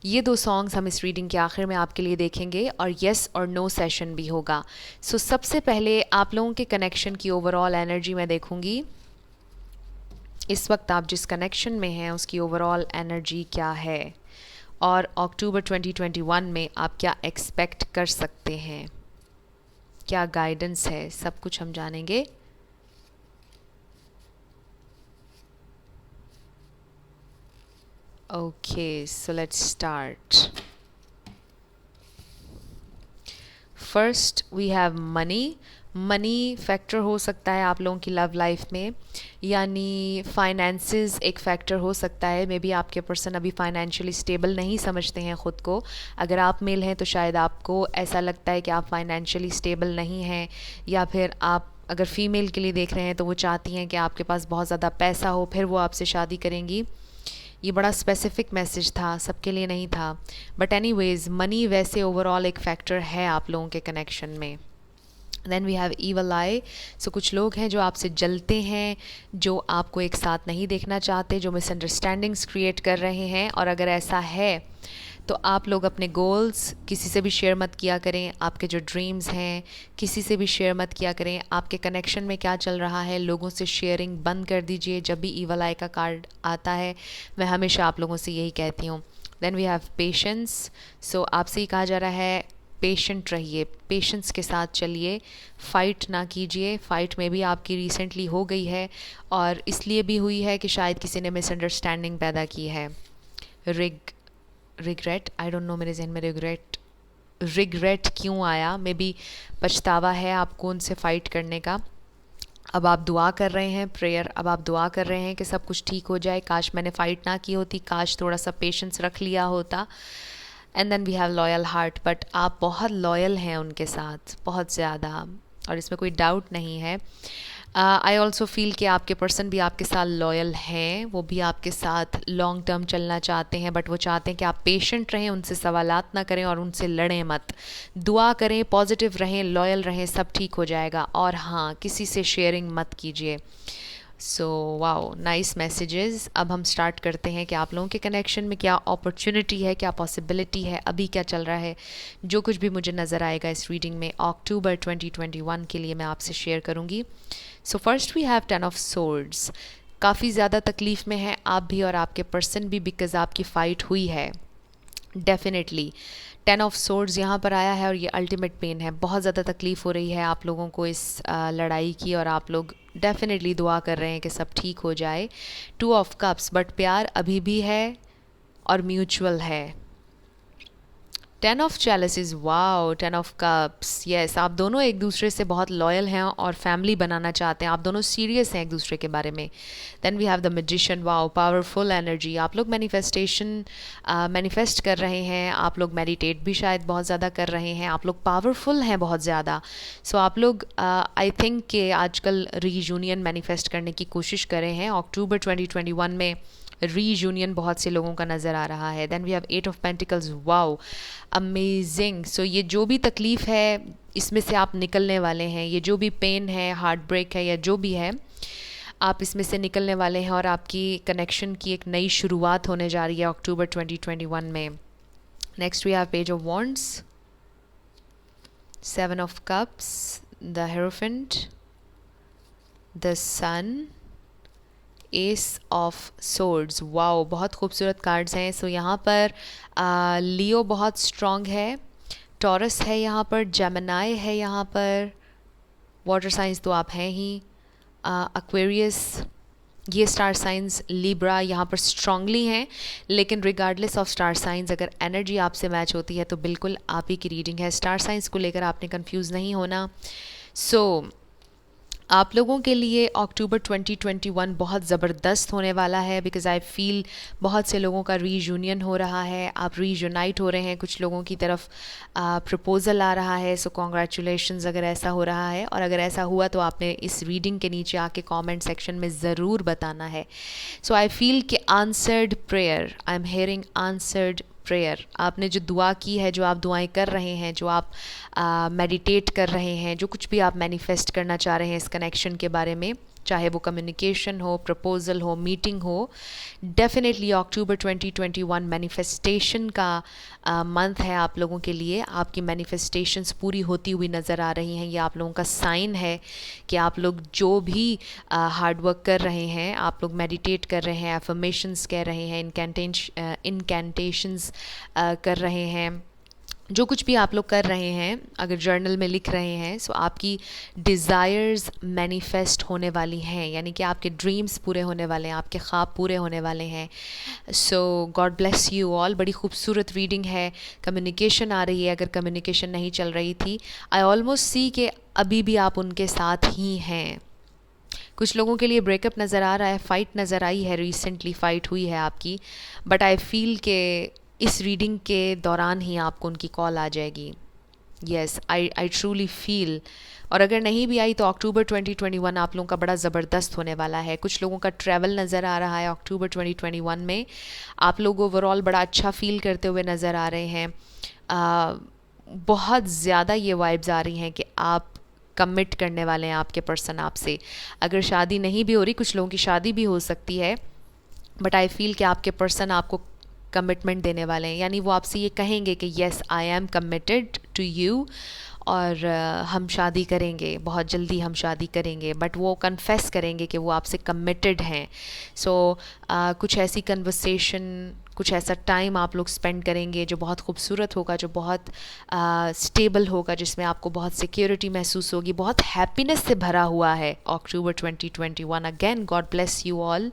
ये 2 सॉन्ग्स हम इस रीडिंग के आखिर में आपके लिए देखेंगे और येस और नो सेशन भी होगा। सो सबसे पहले आप लोगों के कनेक्शन की ओवरऑल एनर्जी मैं देखूंगी। इस वक्त आप जिस कनेक्शन में हैं उसकी ओवरऑल एनर्जी क्या है, और अक्टूबर 2021 में आप क्या एक्सपेक्ट कर सकते हैं, क्या गाइडेंस है, सब कुछ हम जानेंगे। Okay, so let's start. First we have money. Money factor हो सकता है आप लोगों की लव लाइफ में, यानी फाइनेंसेस एक फैक्टर हो सकता है। मे बी आपके पर्सन अभी फाइनेंशियली स्टेबल नहीं समझते हैं ख़ुद को। अगर आप मेल हैं तो शायद आपको ऐसा लगता है कि आप फाइनेंशियली स्टेबल नहीं हैं, या फिर आप अगर फीमेल के लिए देख रहे हैं तो वो चाहती हैं कि आपके पास बहुत ज़्यादा पैसा हो, फिर वो आपसे शादी करेंगी। ये बड़ा स्पेसिफिक मैसेज था, सबके लिए नहीं था, बट एनीवेज मनी वैसे ओवरऑल एक फैक्टर है आप लोगों के कनेक्शन में। Then we have evil eye. So कुछ लोग हैं जो आपसे जलते हैं, जो आपको एक साथ नहीं देखना चाहते, जो मिसअंडरस्टैंडिंग्स क्रिएट कर रहे हैं। और अगर ऐसा है तो आप लोग अपने गोल्स किसी से भी शेयर मत किया करें। आपके जो ड्रीम्स हैं किसी से भी शेयर मत किया करें। आपके कनेक्शन में क्या चल रहा है, लोगों से शेयरिंग बंद कर दीजिए। जब भी ईवल आई का कार्ड आता है मैं हमेशा आप लोगों से यही कहती हूँ। Then we have patience. So आपसे ही कहा जा रहा है पेशेंट रहिए, पेशेंस के साथ चलिए, फ़ाइट ना कीजिए। फ़ाइट में भी आपकी रिसेंटली हो गई है, और इसलिए भी हुई है कि शायद किसी ने मिसअंडरस्टैंडिंग पैदा की है। रिग्रेट, आई डोंट नो, मेरे जहन में रिग्रेट क्यों आया, मे बी पछतावा है आपको उनसे फ़ाइट करने का। अब आप दुआ कर रहे हैं, प्रेयर, अब आप दुआ कर रहे हैं कि सब कुछ ठीक हो जाए। काश मैंने फ़ाइट ना की होती, काश थोड़ा सा पेशेंस रख लिया होता। And then we have loyal heart. But आप बहुत लॉयल हैं उनके साथ, बहुत ज़्यादा, और इसमें कोई डाउट नहीं है। आई ऑल्सो फील कि आपके पर्सन भी आपके साथ लॉयल हैं, वो भी आपके साथ लॉन्ग टर्म चलना चाहते हैं, बट वो चाहते हैं कि आप पेशेंट रहें, उनसे सवालात ना करें और उनसे लड़ें मत। दुआ करें, पॉजिटिव रहें, लॉयल रहें, सब ठीक हो जाएगा। और हाँ, किसी से शेयरिंग मत कीजिए। So wow, nice messages. अब हम स्टार्ट करते हैं कि आप लोगों के कनेक्शन में क्या अपॉर्चुनिटी है, क्या पॉसिबिलिटी है, अभी क्या चल रहा है। जो कुछ भी मुझे नज़र आएगा इस रीडिंग में अक्टूबर 2021 के लिए मैं आपसे शेयर करूँगी। So first we have 10 of swords. काफ़ी ज़्यादा तकलीफ़ में है आप भी और आपके पर्सन भी, बिकॉज आपकी फ़ाइट हुई है डेफिनेटली। 10 ऑफ सोर्ड्स यहाँ पर आया है और ये अल्टीमेट पेन है। बहुत ज़्यादा तकलीफ़ हो रही है आप लोगों को इस लड़ाई की, और आप लोग डेफिनेटली दुआ कर रहे हैं कि सब ठीक हो जाए। 2 ऑफ कप्स, बट प्यार अभी भी है और म्यूचुअल है। Ten of chalices, wow, ten of cups, yes, आप दोनों एक दूसरे से बहुत लॉयल हैं और फैमिली बनाना चाहते हैं, आप दोनों सीरियस हैं एक दूसरे के बारे में. Then we have the magician, wow, powerful energy. आप लोग मैनिफेस्टेशन मैनिफेस्ट कर रहे हैं, आप लोग मेडिटेट भी शायद बहुत ज़्यादा कर रहे हैं, आप लोग पावरफुल हैं बहुत ज़्यादा. सो आप लोग आई थिंक कि आजकल रीयूनियन मैनिफेस्ट करने की कोशिश कर रहे हैं. अक्टूबर 2021 में रीयूनियन बहुत से लोगों का नज़र आ रहा है. Then we have eight of pentacles, wow, amazing. So ये जो भी तकलीफ़ है इसमें से आप निकलने वाले हैं, ये जो भी पेन है, हार्ट ब्रेक है या जो भी है, आप इसमें से निकलने वाले हैं और आपकी कनेक्शन की एक नई शुरुआत होने जा रही है अक्टूबर 2021 में. Next we have page of wands, seven of cups, the hierophant, the sun, ace of swords, wow, बहुत खूबसूरत कार्ड्स हैं. सो यहाँ पर लियो बहुत स्ट्रॉन्ग है, टॉरस है यहाँ पर, जेमिनाई है यहाँ पर, वाटर साइंस तो आप हैं ही, एक्वेरियस, ये स्टार साइंस, लिब्रा यहाँ पर स्ट्रांगली हैं. लेकिन रिगार्डलेस ऑफ स्टार साइंस, अगर एनर्जी आपसे मैच होती है तो बिल्कुल आप ही की रीडिंग है. स्टार साइंस को लेकर आपने कंफ्यूज नहीं होना. सो आप लोगों के लिए अक्टूबर 2021 बहुत ज़बरदस्त होने वाला है, बिकॉज़ आई फील बहुत से लोगों का रीयूनियन हो रहा है, आप रीयूनाइट हो रहे हैं, कुछ लोगों की तरफ प्रपोज़ल आ रहा है. सो कॉन्ग्रेचुलेशंस अगर ऐसा हो रहा है, और अगर ऐसा हुआ तो आपने इस रीडिंग के नीचे आके कमेंट सेक्शन में ज़रूर बताना है. सो आई फील कि answered prayer, I am hearing answered prayer. आपने जो दुआ की है, जो आप दुआएं कर रहे हैं, जो आप मेडिटेट कर रहे हैं, जो कुछ भी आप मैनिफेस्ट करना चाह रहे हैं इस कनेक्शन के बारे में, चाहे वो कम्युनिकेशन हो, प्रपोजल हो, मीटिंग हो, डेफिनेटली अक्टूबर 2021 मैनिफेस्टेशन का मंथ है आप लोगों के लिए. आपकी मैनिफेस्टेशंस पूरी होती हुई नज़र आ रही हैं. ये आप लोगों का साइन है कि आप लोग जो भी हार्ड वर्क कर रहे हैं, आप लोग मेडिटेट कर रहे हैं, एफर्मेशंस कह रहे हैं, इनकैंटेशंस कर रहे हैं, जो कुछ भी आप लोग कर रहे हैं, अगर जर्नल में लिख रहे हैं, सो आपकी डिज़ायर्स मैनिफेस्ट होने वाली हैं, यानी कि आपके ड्रीम्स पूरे होने वाले हैं, आपके ख्वाब पूरे होने वाले हैं. सो गॉड ब्लेस यू ऑल. बड़ी खूबसूरत रीडिंग है. कम्युनिकेशन आ रही है, अगर कम्युनिकेशन नहीं चल रही थी, आई ऑलमोस्ट सी कि अभी भी आप उनके साथ ही हैं. कुछ लोगों के लिए ब्रेकअप नज़र आ रहा है, फ़ाइट नज़र आई है, रिसेंटली फ़ाइट हुई है आपकी, बट आई फील के इस रीडिंग के दौरान ही आपको उनकी कॉल आ जाएगी. Yes, I truly feel. और अगर नहीं भी आई तो अक्टूबर 2021 आप लोगों का बड़ा ज़बरदस्त होने वाला है. कुछ लोगों का ट्रैवल नज़र आ रहा है अक्टूबर 2021 में. आप लोग ओवरऑल बड़ा अच्छा फील करते हुए नज़र आ रहे हैं. बहुत ज़्यादा ये वाइब्स आ रही हैं कि आप कमिट करने वाले हैं, आपके पर्सन आपसे. अगर शादी नहीं भी हो रही, कुछ लोगों की शादी भी हो सकती है, बट आई फील कि आपके पर्सन आपको कमिटमेंट देने वाले हैं, यानी वो आपसे ये कहेंगे कि yes, I am committed to you, और हम शादी करेंगे, बहुत जल्दी हम शादी करेंगे. बट वो कन्फेस करेंगे कि वो आपसे कमिटेड हैं. सो कुछ ऐसी कन्वर्सेशन, कुछ ऐसा टाइम आप लोग स्पेंड करेंगे जो बहुत खूबसूरत होगा, जो बहुत स्टेबल होगा, जिसमें आपको बहुत सिक्योरिटी महसूस होगी, बहुत हैप्पीनेस से भरा हुआ है अक्टूबर 2021. Again God bless you all.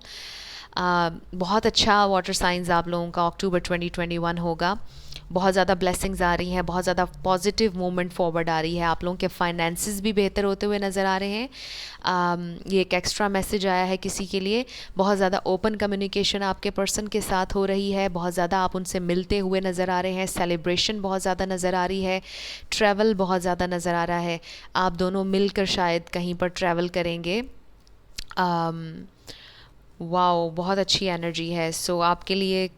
बहुत अच्छा वाटर साइंस आप लोगों का अक्टूबर 2021 होगा. बहुत ज़्यादा ब्लेसिंग्स आ रही हैं, बहुत ज़्यादा पॉजिटिव मूवमेंट फॉरवर्ड आ रही है. आप लोगों के फाइनेंसेस भी बेहतर होते हुए नज़र आ रहे हैं. ये एक एक्स्ट्रा मैसेज आया है किसी के लिए. बहुत ज़्यादा ओपन कम्युनिकेशन आपके पर्सन के साथ हो रही है, बहुत ज़्यादा आप उनसे मिलते हुए नज़र आ रहे हैं. सेलिब्रेशन बहुत ज़्यादा नज़र आ रही है. ट्रैवल बहुत ज़्यादा नज़र आ रहा है. आप दोनों मिलकर शायद कहीं पर ट्रैवल करेंगे. वाओ, बहुत अच्छी एनर्जी है. सो आपके लिए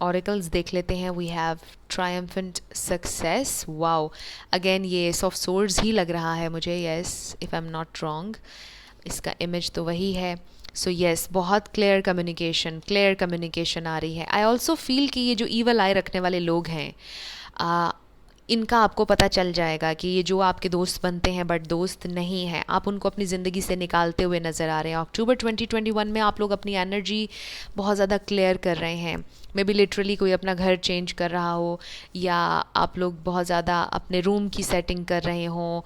ऑरिकल्स देख लेते हैं. We have triumphant success. Wow, again ये एस ऑफ सोर्ड्स ही लग रहा है मुझे. Yes, if I am not wrong, इसका इमेज तो वही है. सो येस, बहुत क्लियर कम्युनिकेशन आ रही है. आई ऑल्सो फील कि ये जो ईवल आई रखने वाले लोग हैं, इनका आपको पता चल जाएगा कि ये जो आपके दोस्त बनते हैं बट दोस्त नहीं हैं, आप उनको अपनी ज़िंदगी से निकालते हुए नज़र आ रहे हैं। अक्टूबर 2021 में आप लोग अपनी एनर्जी बहुत ज़्यादा क्लियर कर रहे हैं। मे बी लिटरली कोई अपना घर चेंज कर रहा हो, या आप लोग बहुत ज़्यादा अपने रूम की सेटिंग कर रहे हों,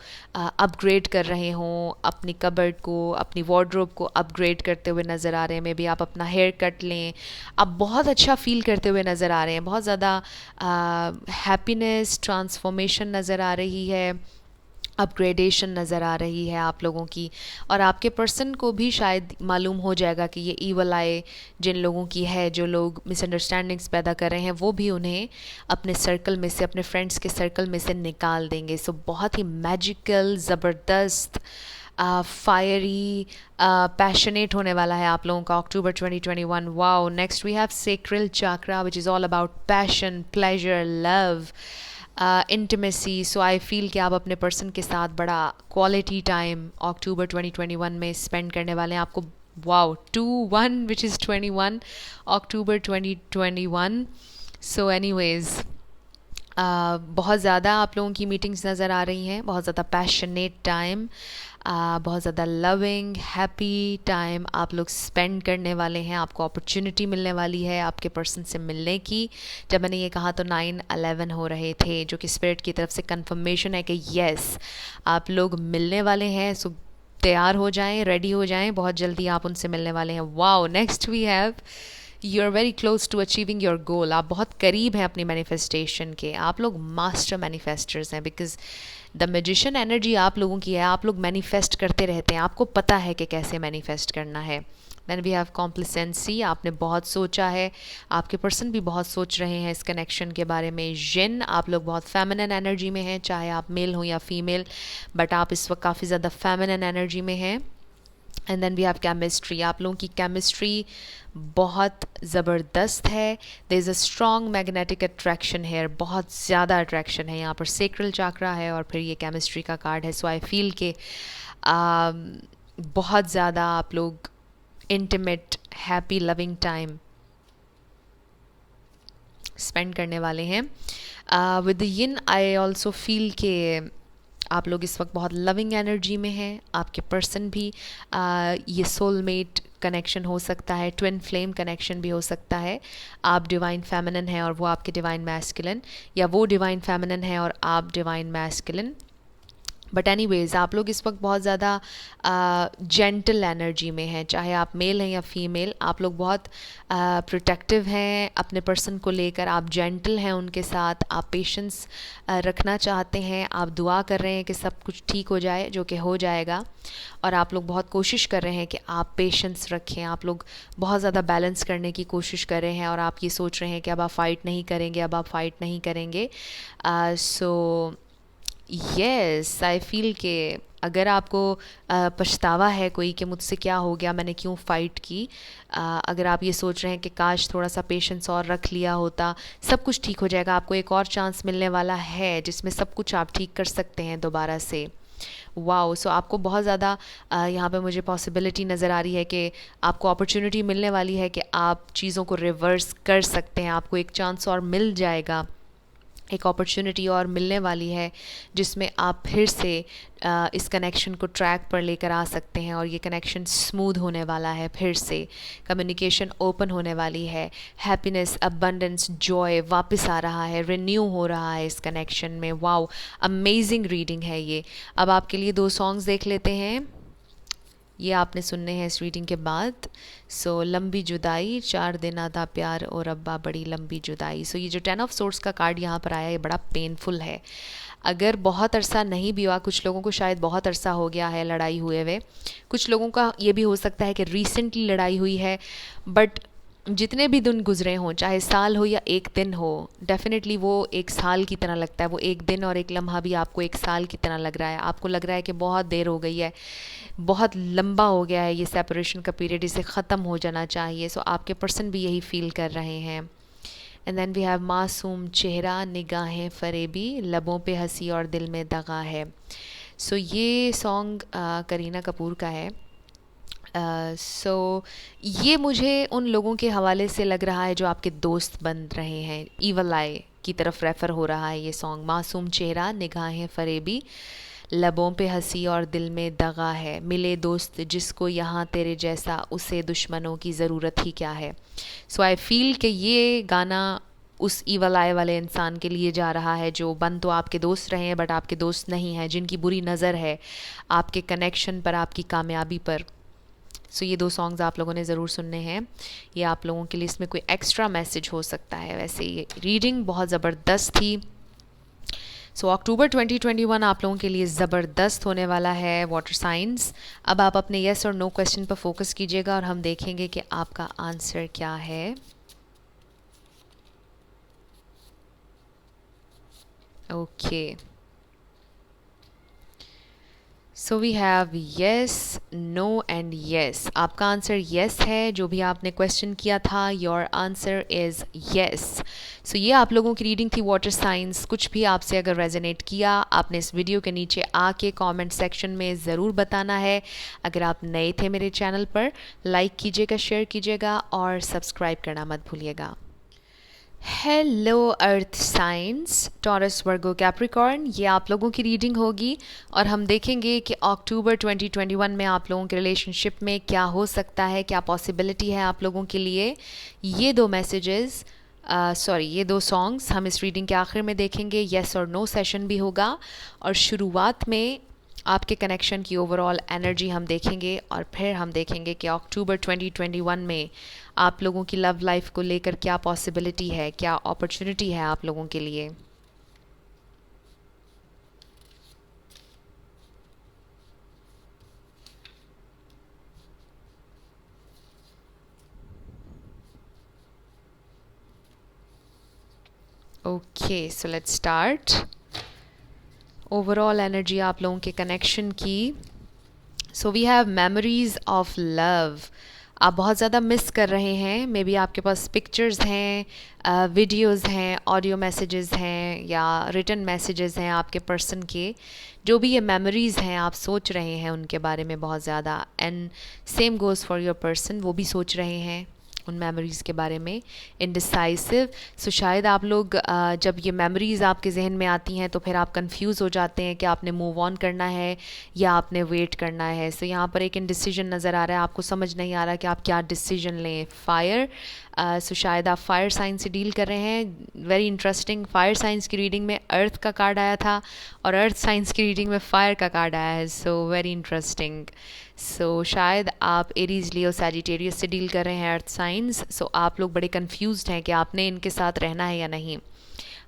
अपग्रेड कर रहे हों, अपनी कबर्ड को, अपनी वार्डरोब को अपग्रेड करते हुए नज़र आ रहे हैं। मे बी आप अपना हेयर कट लें, आप बहुत अच्छा फील करते हुए नज़र आ रहे हैं। बहुत ज़्यादा हैप्पीनेस, ट्रांसफॉर्मेशन नज़र आ रही है, अपग्रेडेशन नज़र आ रही है आप लोगों की। और आपके पर्सन को भी शायद मालूम हो जाएगा कि ये ईवल आई जिन लोगों की है, जो लोग मिसअंडरस्टैंडिंग्स पैदा कर रहे हैं, वो भी उन्हें अपने सर्कल में से, अपने फ्रेंड्स के सर्कल में से निकाल देंगे। सो बहुत ही मैजिकल, ज़बरदस्त, फायरी, पैशनेट होने वाला है आप लोगों का अक्टूबर 2021। Wow. Next we have sacral chakra which is all about passion, pleasure, love, intimacy. So I feel कि आप अपने पर्सन के साथ बड़ा क्वालिटी टाइम अक्टूबर 2021 में स्पेंड करने वाले हैं। आपको wow 2-1 which is 21 October 2021। So anyways, बहुत ज़्यादा आप लोगों की मीटिंग्स नज़र आ रही हैं, बहुत ज़्यादा पैशनेट टाइम, बहुत ज़्यादा लविंग, हैप्पी टाइम आप लोग स्पेंड करने वाले हैं। आपको अपॉर्चुनिटी मिलने वाली है आपके पर्सन से मिलने की। जब मैंने ये कहा तो 9-11 हो रहे थे, जो कि स्पिरिट की तरफ से कंफर्मेशन है कि येस आप लोग मिलने वाले हैं। सो तैयार हो जाएं, रेडी हो जाएं, बहुत जल्दी आप उनसे मिलने वाले हैं। Wow. Next we have you are very close to achieving your goal. आप बहुत करीब हैं अपनी मैनिफेस्टेशन के। आप लोग मास्टर मैनिफेस्टर्स हैं, बिकॉज द मैजिशियन एनर्जी आप लोगों की है। आप लोग मैनिफेस्ट करते रहते हैं, आपको पता है कि कैसे मैनिफेस्ट करना है। Then we have complacency. आपने बहुत सोचा है, आपके पर्सन भी बहुत सोच रहे हैं इस कनेक्शन के बारे में। जिन, आप लोग बहुत फेमिनिन एनर्जी में हैं, चाहे आप मेल हो या फीमेल, बट आप इस वक्त काफ़ी ज़्यादा फेमिनिन एनर्जी में हैं। And then we have chemistry. आप लोगों की केमिस्ट्री बहुत ज़बरदस्त है। There is a strong magnetic attraction है, बहुत ज़्यादा अट्रैक्शन है। यहाँ पर सेक्रल चाक्रा है और फिर ये केमिस्ट्री का कार्ड है। सो आई फील के बहुत ज़्यादा आप लोग intimate, happy, loving time spend करने वाले हैं। With the yin I also feel के आप लोग इस वक्त बहुत लविंग एनर्जी में हैं। आपके पर्सन भी ये सोलमेट कनेक्शन हो सकता है, ट्विन फ्लेम कनेक्शन भी हो सकता है। आप डिवाइन फेमिनिन हैं और वो आपके डिवाइन मैस्कुलिन, या वो डिवाइन फेमिनिन है और आप डिवाइन मैस्कुलिन। बट एनीवेज़ आप लोग इस वक्त बहुत ज़्यादा जेंटल एनर्जी में हैं, चाहे आप मेल हैं या फीमेल। आप लोग बहुत प्रोटेक्टिव हैं अपने पर्सन को लेकर, आप जेंटल हैं उनके साथ, आप पेशेंस रखना चाहते हैं, आप दुआ कर रहे हैं कि सब कुछ ठीक हो जाए, जो कि हो जाएगा। और आप लोग बहुत कोशिश कर रहे हैं कि आप पेशेंस रखें। आप लोग बहुत ज़्यादा बैलेंस करने की कोशिश कर रहे हैं और आप ये सोच रहे हैं कि अब आप फ़ाइट नहीं करेंगे, अब आप फ़ाइट नहीं करेंगे। सो येस, आई फील कि अगर आपको पछतावा है कोई कि मुझसे क्या हो गया, मैंने क्यों फ़ाइट की, अगर आप ये सोच रहे हैं कि काश थोड़ा सा पेशेंस और रख लिया होता, सब कुछ ठीक हो जाएगा। आपको एक और चांस मिलने वाला है जिसमें सब कुछ आप ठीक कर सकते हैं दोबारा से। वाओ। सो आपको बहुत ज़्यादा यहाँ पे मुझे पॉसिबिलिटी नज़र आ रही है कि आपको अपॉर्चुनिटी मिलने वाली है कि आप चीज़ों को रिवर्स कर सकते हैं। आपको एक चांस और मिल जाएगा, एक अपॉर्चुनिटी और मिलने वाली है जिसमें आप फिर से इस कनेक्शन को ट्रैक पर लेकर आ सकते हैं और ये कनेक्शन स्मूथ होने वाला है। फिर से कम्युनिकेशन ओपन होने वाली है, हैप्पीनेस, अबंडेंस, जॉय वापस आ रहा है, रिन्यू हो रहा है इस कनेक्शन में। वाओ, अमेजिंग रीडिंग है ये। अब आपके लिए 2 सॉन्ग्स देख लेते हैं, ये आपने सुनने हैं इस रीडिंग के बाद। सो लंबी जुदाई, 4 दिन आधा प्यार और अब्बा बड़ी लंबी जुदाई। सो ये जो 10 ऑफ सोर्ड्स का कार्ड यहाँ पर आया, ये बड़ा पेनफुल है। अगर बहुत अरसा नहीं भी हुआ, कुछ लोगों को शायद बहुत अरसा हो गया है लड़ाई हुए हुए, कुछ लोगों का ये भी हो सकता है कि रिसेंटली लड़ाई हुई है, बट जितने भी दिन गुजरे हों, चाहे साल हो या एक दिन हो, डेफिनेटली वो एक साल की तरह लगता है। वो एक दिन और एक लम्हा भी आपको एक साल की तरह लग रहा है। आपको लग रहा है कि बहुत देर हो गई है, बहुत लंबा हो गया है ये सेपरेशन का पीरियड, इसे ख़त्म हो जाना चाहिए। सो आपके पर्सन भी यही फील कर रहे हैं। एंड देन वी हैव मासूम चेहरा, निगाहें फरेबी, लबों पे हंसी और दिल में दगा है। सो ये सॉन्ग करीना कपूर का है। सो ये मुझे उन लोगों के हवाले से लग रहा है जो आपके दोस्त बन रहे हैं, ईवल आई की तरफ रेफ़र हो रहा है ये सॉन्ग। मासूम चेहरा, निगाहें फ़रेबी, लबों पे हंसी और दिल में दगा है, मिले दोस्त जिसको यहाँ तेरे जैसा, उसे दुश्मनों की ज़रूरत ही क्या है। सो आई फील कि ये गाना उस ईवल आय वाले इंसान के लिए जा रहा है जो बन तो आपके दोस्त रहे हैं बट आपके दोस्त नहीं हैं, जिनकी बुरी नज़र है आपके कनेक्शन पर, आपकी कामयाबी पर। सो ये दो सॉन्ग्स आप लोगों ने ज़रूर सुनने हैं। ये आप लोगों के लिए इसमें कोई एक्स्ट्रा मैसेज हो सकता है। वैसे ये रीडिंग बहुत ज़बरदस्त थी। सो अक्टूबर 2021 आप लोगों के लिए ज़बरदस्त होने वाला है वाटर साइंस। अब आप अपने येस और नो क्वेश्चन पर फोकस कीजिएगा और हम देखेंगे कि आपका आंसर क्या है। Okay, so we have yes, no and yes. आपका आंसर येस है। जो भी आपने क्वेश्चन किया था, your answer is yes. So ये आप लोगों की रीडिंग थी वाटर साइंस। कुछ भी आपसे अगर रेजोनेट किया, आपने इस वीडियो के नीचे आके कमेंट सेक्शन में ज़रूर बताना है। अगर आप नए थे मेरे चैनल पर, लाइक कीजिएगा, शेयर कीजिएगा और सब्सक्राइब करना मत भूलिएगा। हेलो अर्थ साइंस, टॉरस, वर्गो, कैप्रिकॉर्न, ये आप लोगों की रीडिंग होगी और हम देखेंगे कि अक्टूबर 2021 में आप लोगों के रिलेशनशिप में क्या हो सकता है, क्या पॉसिबिलिटी है आप लोगों के लिए। ये दो मैसेजेस ये दो सॉन्ग्स हम इस रीडिंग के आखिर में देखेंगे। येस और नो सेशन भी होगा और शुरुआत में आपके कनेक्शन की ओवरऑल एनर्जी हम देखेंगे और फिर हम देखेंगे कि अक्टूबर 2021 में आप लोगों की लव लाइफ को लेकर क्या पॉसिबिलिटी है, क्या अपॉर्चुनिटी है आप लोगों के लिए। Okay, so let's start. Overall energy आप लोगों के कनेक्शन की। So we have memories of love. आप बहुत ज़्यादा मिस कर रहे हैं। मे बी आपके पास पिक्चर्स हैं, वीडियोस हैं, ऑडियो मैसेजेस हैं या रिटन मैसेजेस हैं आपके पर्सन के। जो भी ये मेमोरीज़ हैं, आप सोच रहे हैं उनके बारे में बहुत ज़्यादा। And same goes for your person, वो भी सोच रहे हैं उन मेमोरीज़ के बारे में। इनडिसाइसिव, सो शायद आप लोग जब ये मेमोरीज़ आपके जहन में आती हैं तो फिर आप कंफ्यूज हो जाते हैं कि आपने मूव ऑन करना है या आपने वेट करना है। सो यहाँ पर एक इनडिसीजन नज़र आ रहा है, आपको समझ नहीं आ रहा कि आप क्या डिसीजन लें। फायर, सो शायद आप फायर साइंस से डील कर रहे हैं। वेरी इंटरेस्टिंग, फायर साइंस की रीडिंग में अर्थ का कार्ड आया था और अर्थ साइंस की रीडिंग में फायर का कार्ड आया है। So very interesting. सो शायद आप एरीज, लियो, सैजिटेरियस से डील कर रहे हैं अर्थ साइंस। सो आप लोग बड़े कंफ्यूज्ड हैं कि आपने इनके साथ रहना है या नहीं।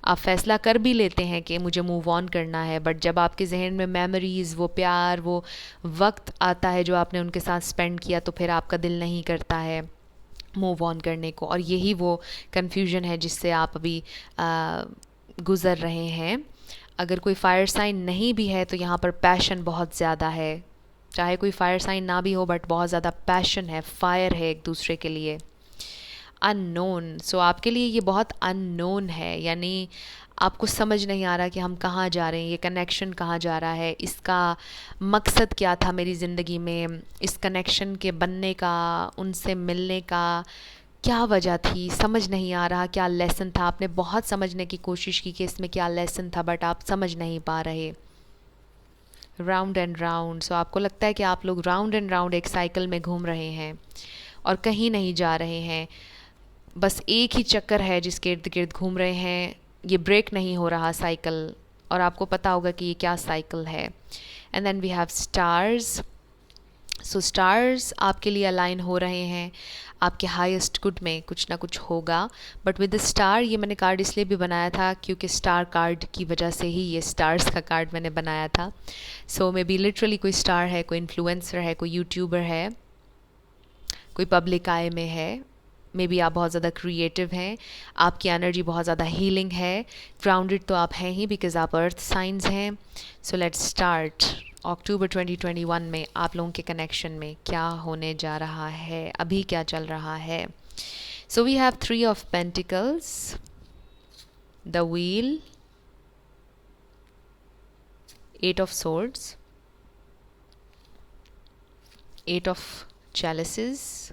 आप फैसला कर भी लेते हैं कि मुझे मूव ऑन करना है, बट जब आपके जहन में मेमोरीज़, वो प्यार, वो वक्त आता है जो आपने उनके साथ स्पेंड किया, तो फिर आपका दिल नहीं करता है मूव ऑन करने को। और यही वो कन्फ्यूजन है जिससे आप अभी गुज़र रहे हैं। अगर कोई फायर साइन नहीं भी है तो यहाँ पर पैशन बहुत ज़्यादा है। चाहे कोई फायर साइन ना भी हो बट बहुत ज़्यादा पैशन है, फायर है एक दूसरे के लिए। अननोन, सो आपके लिए ये बहुत अननोन है, यानी आपको समझ नहीं आ रहा कि हम कहाँ जा रहे हैं, ये कनेक्शन कहाँ जा रहा है, इसका मकसद क्या था मेरी ज़िंदगी में, इस कनेक्शन के बनने का, उनसे मिलने का क्या वजह थी, समझ नहीं आ रहा क्या लेसन था। आपने बहुत समझने की कोशिश की कि इसमें क्या लेसन था बट आप समझ नहीं पा रहे। राउंड एंड राउंड, सो आपको लगता है कि आप लोग राउंड एंड राउंड एक साइकिल में घूम रहे हैं और कहीं नहीं जा रहे हैं। बस एक ही चक्कर है जिसके इर्द गिर्द घूम रहे हैं, ये ब्रेक नहीं हो रहा साइकिल, और आपको पता होगा कि ये क्या साइकिल है। And then we have stars. So stars आपके लिए अलाइन हो रहे हैं, आपके हाईएस्ट गुड में कुछ ना कुछ होगा। बट विद द स्टार, ये मैंने कार्ड इसलिए भी बनाया था क्योंकि स्टार कार्ड की वजह से ही ये स्टार्स का कार्ड मैंने बनाया था। सो मे बी लिटरली कोई स्टार है, कोई इन्फ्लुएंसर है, कोई यूट्यूबर है, कोई पब्लिक आई में है। मे बी आप बहुत ज़्यादा क्रिएटिव हैं, आपकी एनर्जी बहुत ज़्यादा हीलिंग है। ग्राउंडेड तो आप हैं ही बिकॉज आप अर्थ साइंस हैं। सो लेट्स स्टार्ट। अक्टूबर 2021 में आप लोगों के कनेक्शन में क्या होने जा रहा है, अभी क्या चल रहा है। So we have 3 of pentacles, the wheel, 8 of swords, 8 of chalices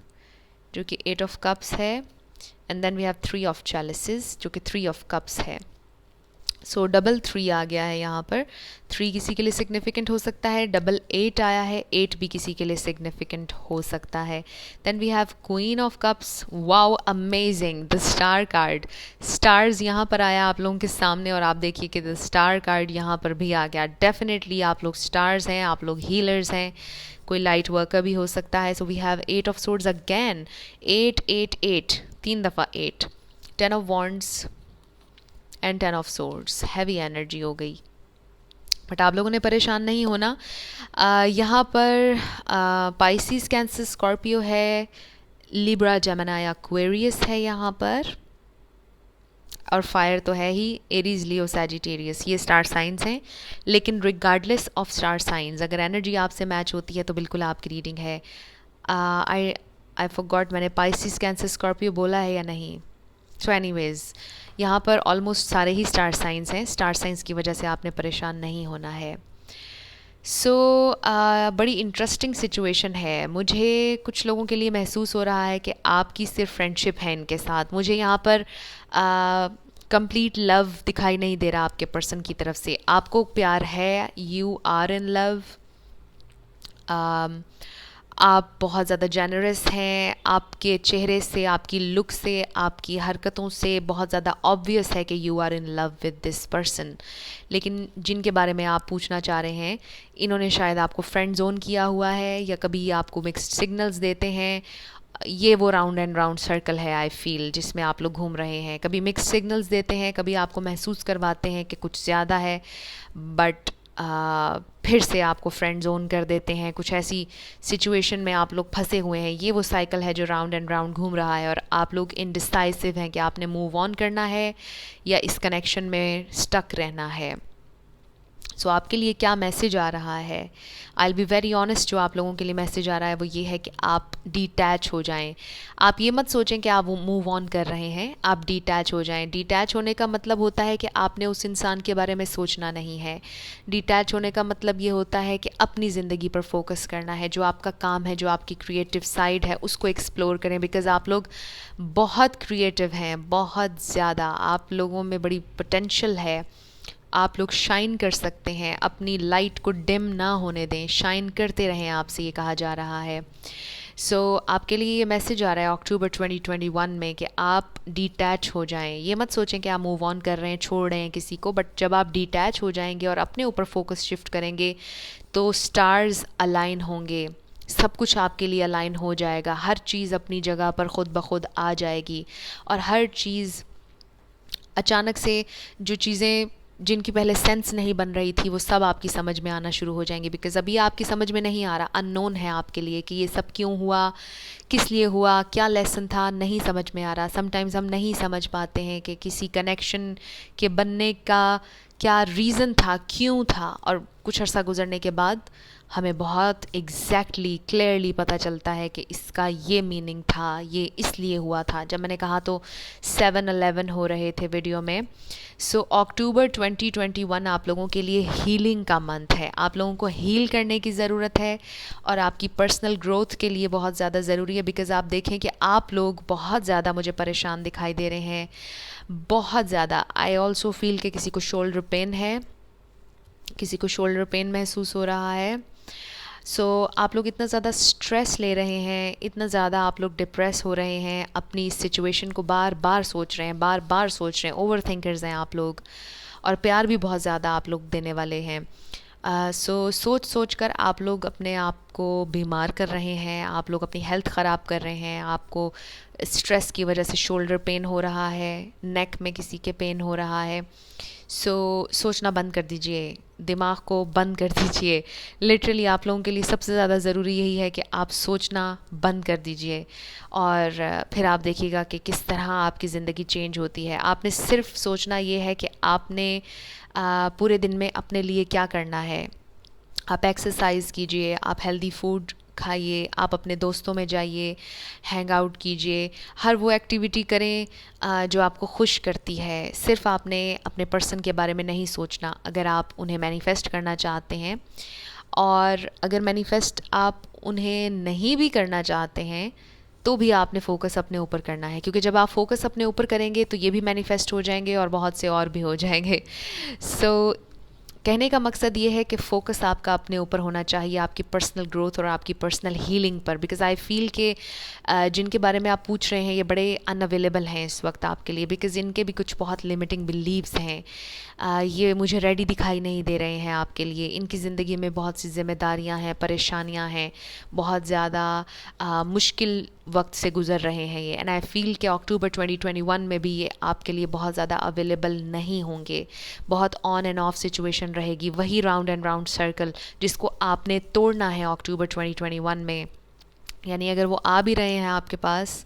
जो कि 8 ऑफ कप्स है, and then we have 3 of chalices जो कि 3 ऑफ कप्स है। सो डबल 3 आ गया है यहाँ पर। 3 किसी के लिए सिग्निफिकेंट हो सकता है, डबल 8 आया है, 8 भी किसी के लिए सिग्निफिकेंट हो सकता है। Then we have queen of cups. Wow, amazing, the star card. Stars यहाँ पर आया आप लोगों के सामने और आप देखिए कि द स्टार कार्ड यहाँ पर भी आ गया। डेफिनेटली आप लोग स्टार्स हैं, आप लोग हीलर्स हैं, कोई लाइट वर्कर भी हो सकता है। So we have 8 of swords again, 8 8 8, 3 दफ़ा 8, 10 of wands and 10 of swords. Heavy energy हो गई, बट आप लोगों ने परेशान नहीं होना। यहाँ पर पाइसिस, कैंसर, स्कॉर्पियो है, लिब्रा, जेमिनी, एक्वेरियस है यहाँ पर, और फायर तो है ही, एरीज, लियो, सैजिटेरियस, ये स्टार साइंस हैं। लेकिन रिगार्डलेस ऑफ स्टार साइंस, अगर एनर्जी आपसे मैच होती है तो बिल्कुल आपकी रीडिंग है। आई फॉरगॉट, मैंने पाइसिस, कैंसर, स्कॉर्पियो बोला है या नहीं। सो एनीवेज, यहाँ पर ऑलमोस्ट सारे ही स्टार साइंस हैं। स्टार साइंस की वजह से आपने परेशान नहीं होना है। सो बड़ी इंटरेस्टिंग सिचुएशन है। मुझे कुछ लोगों के लिए महसूस हो रहा है कि आपकी सिर्फ फ्रेंडशिप है इनके साथ। मुझे यहाँ पर कंप्लीट लव दिखाई नहीं दे रहा आपके पर्सन की तरफ से। आपको प्यार है, यू आर इन लव। आप बहुत ज़्यादा जेनरस हैं। आपके चेहरे से, आपकी लुक से, आपकी हरकतों से बहुत ज़्यादा ऑब्वियस है कि you are in love with this person. लेकिन जिनके बारे में आप पूछना चाह रहे हैं, इन्होंने शायद आपको फ्रेंड जोन किया हुआ है या कभी आपको मिक्स्ड सिग्नल्स देते हैं। ये वो राउंड एंड राउंड सर्कल है, आई फील, जिसमें आप लोग घूम रहे हैं। कभी मिक्स्ड सिग्नल्स देते हैं, कभी आपको महसूस करवाते हैं कि कुछ ज़्यादा है, बट फिर से आपको फ्रेंड जोन कर देते हैं। कुछ ऐसी सिचुएशन में आप लोग फंसे हुए हैं। ये वो साइकिल है जो राउंड एंड राउंड घूम रहा है, और आप लोग इनडिसाइसिव हैं कि आपने मूव ऑन करना है या इस कनेक्शन में स्टक रहना है। सो आपके लिए क्या मैसेज आ रहा है? I will be very honest, जो आप लोगों के लिए मैसेज आ रहा है वो ये है कि आप डिटैच हो जाएं। आप ये मत सोचें कि आप वो मूव ऑन कर रहे हैं, आप डिटैच हो जाएं। डिटैच होने का मतलब होता है कि आपने उस इंसान के बारे में सोचना नहीं है। डिटैच होने का मतलब ये होता है कि अपनी ज़िंदगी पर फोकस करना है। जो आपका काम है, जो आपकी क्रिएटिव साइड है, उसको एक्सप्लोर करें। बिकॉज़ आप लोग बहुत क्रिएटिव हैं, बहुत ज़्यादा। आप लोगों में बड़ी पोटेंशियल है। आप लोग शाइन कर सकते हैं। अपनी लाइट को डिम ना होने दें, शाइन करते रहें, आपसे ये कहा जा रहा है। सो आपके लिए ये मैसेज आ रहा है अक्टूबर 2021 में कि आप डिटैच हो जाएं। ये मत सोचें कि आप मूव ऑन कर रहे हैं, छोड़ रहे हैं किसी को, बट जब आप डिटैच हो जाएंगे और अपने ऊपर फोकस शिफ्ट करेंगे तो स्टार्स अलाइन होंगे, सब कुछ आपके लिए अलाइन हो जाएगा। हर चीज़ अपनी जगह पर खुद ब खुद आ जाएगी, और हर चीज़ अचानक से, जो चीज़ें जिनकी पहले सेंस नहीं बन रही थी, वो सब आपकी समझ में आना शुरू हो जाएंगी। बिकॉज़ अभी आपकी समझ में नहीं आ रहा, अननोन है आपके लिए कि ये सब क्यों हुआ, किस लिए हुआ, क्या लेसन था, नहीं समझ में आ रहा। समटाइम्स हम नहीं समझ पाते हैं कि किसी कनेक्शन के बनने का क्या रीज़न था, क्यों था, और कुछ अर्सा गुजरने के बाद हमें बहुत एग्जैक्टली क्लियरली पता चलता है कि इसका ये मीनिंग था, ये इसलिए हुआ था। जब मैंने कहा तो 7/11 हो रहे थे वीडियो में। सो अक्टूबर 2021 आप लोगों के लिए हीलिंग का मंथ है। आप लोगों को हील करने की ज़रूरत है, और आपकी पर्सनल ग्रोथ के लिए बहुत ज़्यादा ज़रूरी है। बिकॉज़ आप देखें कि आप लोग बहुत ज़्यादा मुझे परेशान दिखाई दे रहे हैं, बहुत ज़्यादा। आई ऑल्सो फील कि किसी को शोल्डर पेन है, किसी को शोल्डर पेन महसूस हो रहा है। सो आप लोग इतना ज़्यादा स्ट्रेस ले रहे हैं, इतना ज़्यादा आप लोग डिप्रेस हो रहे हैं, अपनी इस सिचुएशन को बार बार सोच रहे हैं, बार बार सोच रहे हैं। ओवर थिंकर्स हैं आप लोग, और प्यार भी बहुत ज़्यादा आप लोग देने वाले हैं। सोच सोच कर आप लोग अपने आप को बीमार कर रहे हैं, आप लोग अपनी हेल्थ ख़राब कर रहे हैं। आपको स्ट्रेस की वजह से शोल्डर पेन हो रहा है, नेक में किसी के पेन हो रहा है। सोचना बंद कर दीजिए, दिमाग को बंद कर दीजिए। लिटरली आप लोगों के लिए सबसे ज़्यादा ज़रूरी यही है कि आप सोचना बंद कर दीजिए, और फिर आप देखिएगा कि किस तरह आपकी ज़िंदगी चेंज होती है। आपने सिर्फ सोचना ये है कि आपने पूरे दिन में अपने लिए क्या करना है। आप एक्सरसाइज कीजिए, आप हेल्दी फूड खाइए, आप अपने दोस्तों में जाइए, हैंग आउट कीजिए, हर वो एक्टिविटी करें जो आपको खुश करती है। सिर्फ आपने अपने पर्सन के बारे में नहीं सोचना, अगर आप उन्हें मैनिफेस्ट करना चाहते हैं, और अगर मैनिफेस्ट आप उन्हें नहीं भी करना चाहते हैं तो भी आपने फोकस अपने ऊपर करना है, क्योंकि जब आप फोकस अपने ऊपर करेंगे तो ये भी मैनिफेस्ट हो जाएंगे और बहुत से और भी हो जाएंगे। सो कहने का मकसद ये है कि फ़ोकस आपका अपने ऊपर होना चाहिए, आपकी पर्सनल ग्रोथ और आपकी पर्सनल हीलिंग पर। बिकॉज़ आई फील कि जिनके बारे में आप पूछ रहे हैं ये बड़े अनअवेलेबल हैं इस वक्त आपके लिए, बिकॉज़ इनके भी कुछ बहुत लिमिटिंग बिलीव्स हैं। ये मुझे रेडी दिखाई नहीं दे रहे हैं आपके लिए। इनकी ज़िंदगी में बहुत सी जिम्मेदारियां हैं, परेशानियां हैं, बहुत ज़्यादा मुश्किल वक्त से गुज़र रहे हैं ये। एंड आई फील कि अक्टूबर 2021 में भी ये आपके लिए बहुत ज़्यादा अवेलेबल नहीं होंगे। बहुत ऑन एंड ऑफ सिचुएशन रहेगी, वही राउंड एंड राउंड सर्कल जिसको आपने तोड़ना है अक्टूबर 2021 में। यानी अगर वो आ भी रहे हैं आपके पास,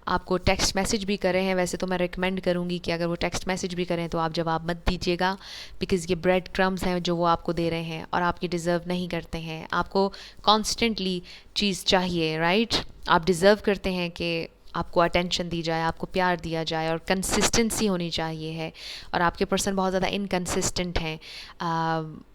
आपको टेक्स्ट मैसेज भी कर रहे हैं, वैसे तो मैं रिकमेंड करूँगी कि अगर वो टेक्स्ट मैसेज भी करें तो आप जवाब मत दीजिएगा, बिकॉज़ ये ब्रेड क्रम्स हैं जो वो आपको दे रहे हैं और आप ये डिज़र्व नहीं करते हैं। आपको कॉन्स्टेंटली चीज़ चाहिए, राइट? आप डिज़र्व करते हैं कि आपको अटेंशन दी जाए, आपको प्यार दिया जाए, और कंसिस्टेंसी होनी चाहिए है। और आपके पर्सन बहुत ज़्यादा इनकंसिस्टेंट हैं,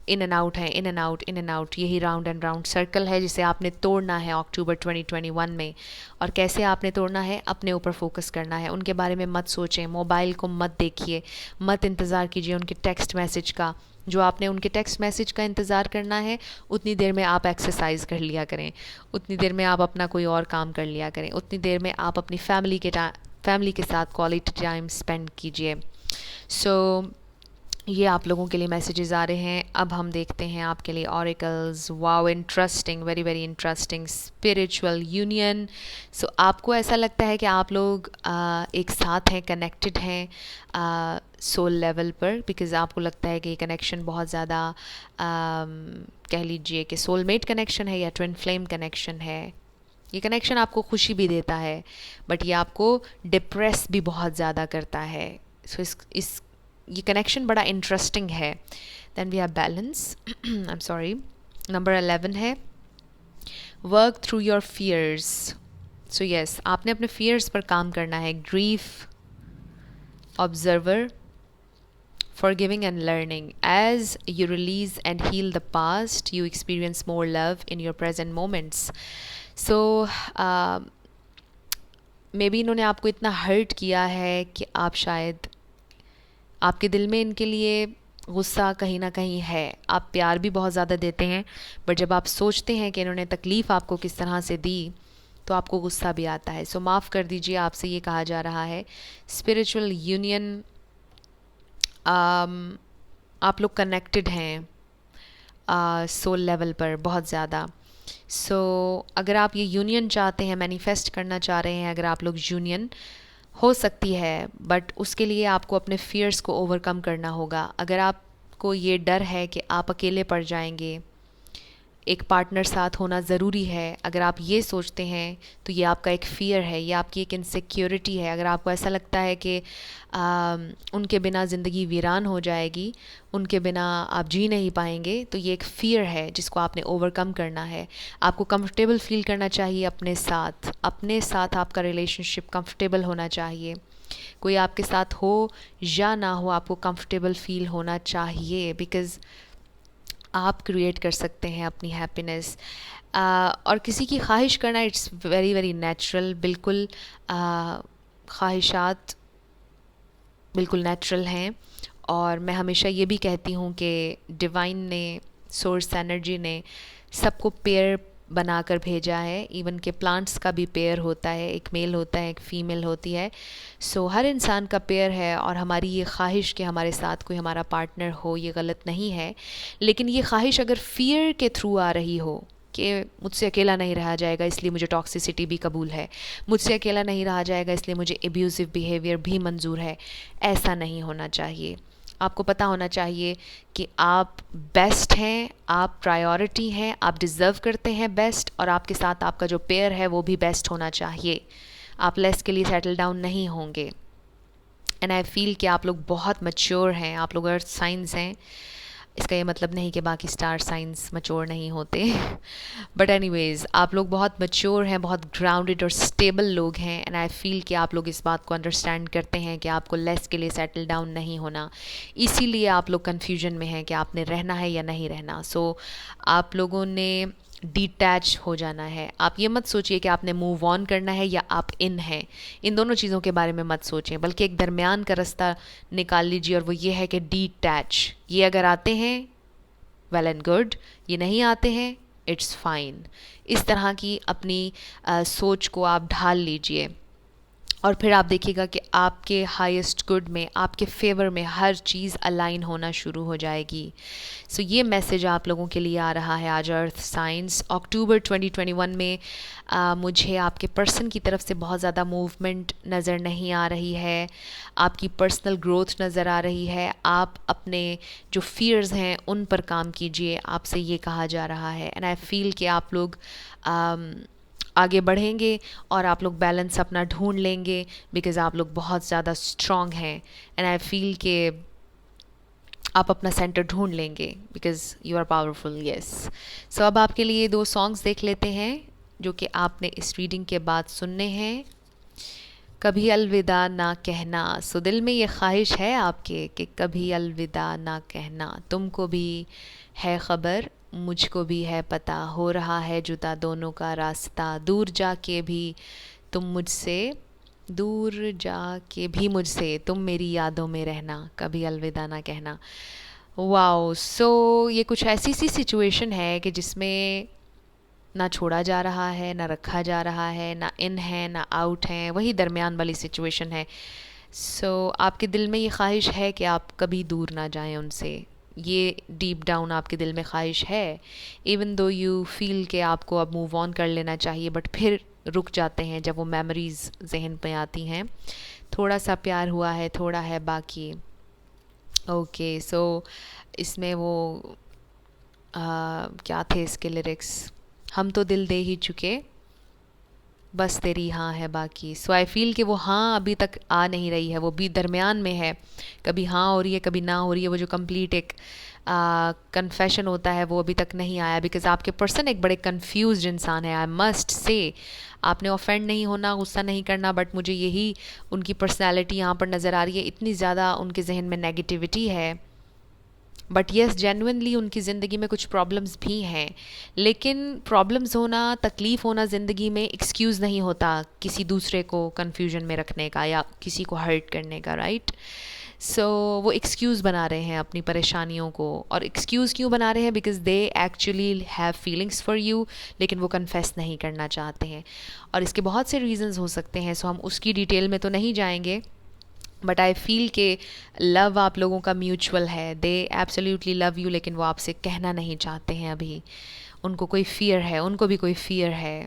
इन एंड आउट है, in and out, in and out. यही राउंड एंड राउंड सर्कल है जिसे आपने तोड़ना है अक्टूबर 2021 में। और कैसे आपने तोड़ना है? अपने ऊपर फोकस करना है। उनके बारे में मत सोचें, मोबाइल को मत देखिए, मत इंतज़ार कीजिए उनके टेक्स्ट मैसेज का। जो आपने उनके टेक्स्ट मैसेज का इंतज़ार करना है, उतनी देर में आप एक्सरसाइज कर लिया करें, उतनी देर में आप अपना कोई और काम कर लिया करें, उतनी देर में आप अपनी फैमिली के साथ क्वालिटी टाइम स्पेंड कीजिए। सो ये आप लोगों के लिए मैसेजेस आ रहे हैं। अब हम देखते हैं आपके लिए oracles. Wow, interesting, very very interesting. Spiritual union. So आपको ऐसा लगता है कि आप लोग एक साथ हैं, कनेक्टेड हैं सोल लेवल पर, बिकॉज़ आपको लगता है कि ये कनेक्शन बहुत ज़्यादा कह लीजिए कि सोलमेट कनेक्शन है या ट्विन फ्लेम कनेक्शन है। ये कनेक्शन आपको खुशी भी देता है, बट ये आपको डिप्रेस भी बहुत ज़्यादा करता है। सो इस ये कनेक्शन बड़ा इंटरेस्टिंग है। Then we have balance. I am sorry, number 11 है work through your fears. So yes, आपने अपने फियर्स पर काम करना है। Grief, observer, forgiving and learning. As you release and heal the past, you experience more love in your present moments. So maybe इन्होंने आपको इतना हर्ट किया है कि आप शायद, आपके दिल में इनके लिए गुस्सा कहीं ना कहीं है। आप प्यार भी बहुत ज़्यादा देते हैं, बट जब आप सोचते हैं कि इन्होंने तकलीफ़ आपको किस तरह से दी तो आपको गुस्सा भी आता है। सो माफ़ कर दीजिए, आपसे ये कहा जा रहा है। स्पिरिचुअल यूनियन, आप लोग कनेक्टेड हैं सोल लेवल पर बहुत ज़्यादा। सो अगर आप ये यूनियन चाहते हैं, मैनिफेस्ट करना चाह रहे हैं, अगर आप लोग, यूनियन हो सकती है, बट उसके लिए आपको अपने फियर्स को ओवरकम करना होगा। अगर आपको ये डर है कि आप अकेले पड़ जाएंगे, एक पार्टनर साथ होना ज़रूरी है, अगर आप ये सोचते हैं तो ये आपका एक फ़ियर है, ये आपकी एक इनसिक्योरिटी है। अगर आपको ऐसा लगता है कि उनके बिना ज़िंदगी वीरान हो जाएगी, उनके बिना आप जी नहीं पाएंगे, तो ये एक फ़ियर है जिसको आपने ओवरकम करना है। आपको कंफर्टेबल फ़ील करना चाहिए अपने साथ आपका रिलेशनशिप कंफर्टेबल होना चाहिए। कोई आपके साथ हो या ना हो, आपको कंफर्टेबल फ़ील होना चाहिए, बिकॉज़ आप क्रिएट कर सकते हैं अपनी हैप्पीनेस। और किसी की ख्वाहिश करना, इट्स वेरी वेरी नेचुरल। बिल्कुल ख्वाहिशात बिल्कुल नेचुरल हैं। और मैं हमेशा ये भी कहती हूँ कि डिवाइन ने, सोर्स एनर्जी ने सबको पेयर बनाकर भेजा है। इवन के प्लांट्स का भी पेयर होता है, एक मेल होता है, एक फ़ीमेल होती है। सो हर इंसान का पेयर है। और हमारी ये ख्वाहिश कि हमारे साथ कोई हमारा पार्टनर हो, ये गलत नहीं है। लेकिन ये ख्वाहिश अगर फ़ियर के थ्रू आ रही हो कि मुझसे अकेला नहीं रहा जाएगा इसलिए मुझे टॉक्सिसिटी भी कबूल है, मुझसे अकेला नहीं रहा जाएगा इसलिए मुझे एब्यूज़िव बिहेवियर भी मंजूर है, ऐसा नहीं होना चाहिए। आपको पता होना चाहिए कि आप बेस्ट हैं, आप प्रायोरिटी हैं, आप डिज़र्व करते हैं बेस्ट, और आपके साथ आपका जो पेयर है वो भी बेस्ट होना चाहिए। आप लेस के लिए सेटल डाउन नहीं होंगे। एंड आई फील कि आप लोग बहुत मैच्योर हैं। आप लोग अर्थ साइंस हैं, इसका ये मतलब नहीं कि बाकी स्टार साइंस मैच्योर नहीं होते। बट एनीवेज़, आप लोग बहुत मैच्योर हैं, बहुत ग्राउंडेड और स्टेबल लोग हैं। एंड आई फील कि आप लोग इस बात को अंडरस्टैंड करते हैं कि आपको लेस के लिए सेटल डाउन नहीं होना। इसीलिए आप लोग कन्फ्यूजन में हैं कि आपने रहना है या नहीं रहना। सो आप लोगों ने डिटैच हो जाना है। आप ये मत सोचिए कि आपने मूव ऑन करना है या आप इन हैं, इन दोनों चीज़ों के बारे में मत सोचें, बल्कि एक दरमियान का रास्ता निकाल लीजिए और वो ये है कि डिटैच। ये अगर आते हैं वेल एंड गुड, ये नहीं आते हैं इट्स फाइन। इस तरह की अपनी सोच को आप ढाल लीजिए और फिर आप देखिएगा कि आपके हाईएस्ट गुड में, आपके फेवर में हर चीज़ अलाइन होना शुरू हो जाएगी। सो ये मैसेज आप लोगों के लिए आ रहा है आज अर्थ साइंस अक्टूबर 2021 में। मुझे आपके पर्सन की तरफ से बहुत ज़्यादा मूवमेंट नज़र नहीं आ रही है, आपकी पर्सनल ग्रोथ नज़र आ रही है। आप अपने जो फियर्स हैं उन पर काम कीजिए, आपसे ये कहा जा रहा है। एंड आई फील कि आप लोग आगे बढ़ेंगे और आप लोग बैलेंस अपना ढूंढ लेंगे, बिकॉज़ आप लोग बहुत ज़्यादा स्ट्रॉन्ग हैं। एंड आई फील कि आप अपना सेंटर ढूंढ लेंगे because you are powerful. Yes. So अब आपके लिए 2 सॉन्ग्स देख लेते हैं जो कि आपने इस रीडिंग के बाद सुनने हैं। कभी अलविदा ना कहना। सो दिल में ये ख्वाहिश है आपके कि कभी अलविदा ना कहना, तुमको भी है खबर मुझको भी है पता, हो रहा है जुदा दोनों का रास्ता, दूर जाके भी तुम मुझसे, दूर जाके भी मुझसे तुम मेरी यादों में रहना, कभी अलविदा ना कहना। वाओ। सो ये कुछ ऐसी सी सिचुएशन है कि जिसमें ना छोड़ा जा रहा है, ना रखा जा रहा है, ना इन है ना आउट है, वही दरमियान वाली सिचुएशन है। सो आपके दिल में ये ख्वाहिश है कि आप कभी दूर ना जाएं उनसे, ये डीप डाउन आपके दिल में ख्वाहिश है। इवन दो यू फील कि आपको अब मूव ऑन कर लेना चाहिए, बट फिर रुक जाते हैं जब वो मेमोरीज़ जहन पे आती हैं। थोड़ा सा प्यार हुआ है, थोड़ा है बाकी। ओके। सो इसमें वो क्या थे इसके लिरिक्स, हम तो दिल दे ही चुके, बस तेरी हाँ है बाकी। सो आई फील कि वो हाँ अभी तक आ नहीं रही है, वो भी दरमियान में है, कभी हाँ हो रही है कभी ना हो रही है। वो जो कंप्लीट एक कन्फेशन होता है वो अभी तक नहीं आया, बिकॉज़ आपके पर्सन एक बड़े कंफ्यूज्ड इंसान है। आई मस्ट से आपने ऑफेंड नहीं होना, गुस्सा नहीं करना, बट मुझे यही उनकी पर्सनैलिटी यहाँ पर नज़र आ रही है। इतनी ज़्यादा उनके जहन में नेगेटिविटी है, बट येस जेन्युइनली उनकी ज़िंदगी में कुछ प्रॉब्लम्स भी हैं। लेकिन प्रॉब्लम्स होना, तकलीफ़ होना ज़िंदगी में एक्सक्यूज़ नहीं होता किसी दूसरे को कन्फ्यूजन में रखने का या किसी को हर्ट करने का, राइट। सो वो एक्सक्यूज़ बना रहे हैं अपनी परेशानियों को। और एक्सक्यूज़ क्यों बना रहे हैं? Because they actually have feelings for you, लेकिन वो कन्फेस नहीं करना चाहते हैं। और इसके बहुत से रीज़न्स हो सकते हैं, सो हम उसकी डिटेल में तो नहीं जाएंगे, बट आई फील के लव आप लोगों का म्यूचुअल है। दे एब्सोल्युटली लव यू, लेकिन वो आपसे कहना नहीं चाहते हैं अभी। उनको कोई फ़ियर है, उनको भी कोई फ़ियर है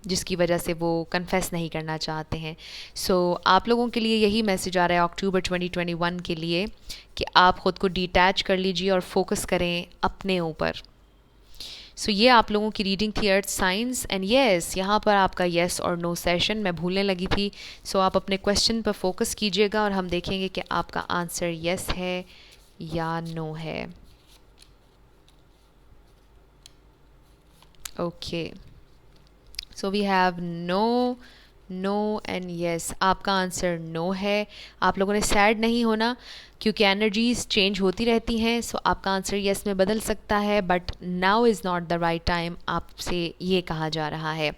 जिसकी वजह से वो कन्फेस नहीं करना चाहते हैं। सो आप लोगों के लिए यही मैसेज आ रहा है अक्टूबर 2021 के लिए कि आप ख़ुद को डिटैच कर लीजिए और फोकस करें अपने ऊपर। सो ये आप लोगों की रीडिंग थी अर्थ साइंस। एंड येस, यहाँ पर आपका येस और नो सेशन मैं भूलने लगी थी। सो आप अपने क्वेश्चन पर फोकस कीजिएगा और हम देखेंगे कि आपका आंसर येस है या नो है। Okay. So we have no, no and yes. आपका आंसर नो है। आप लोगों ने सैड नहीं होना क्योंकि एनर्जीज चेंज होती रहती हैं। सो आपका आंसर येस में बदल सकता है, but now is not the right time, आपसे ये कहा जा रहा है।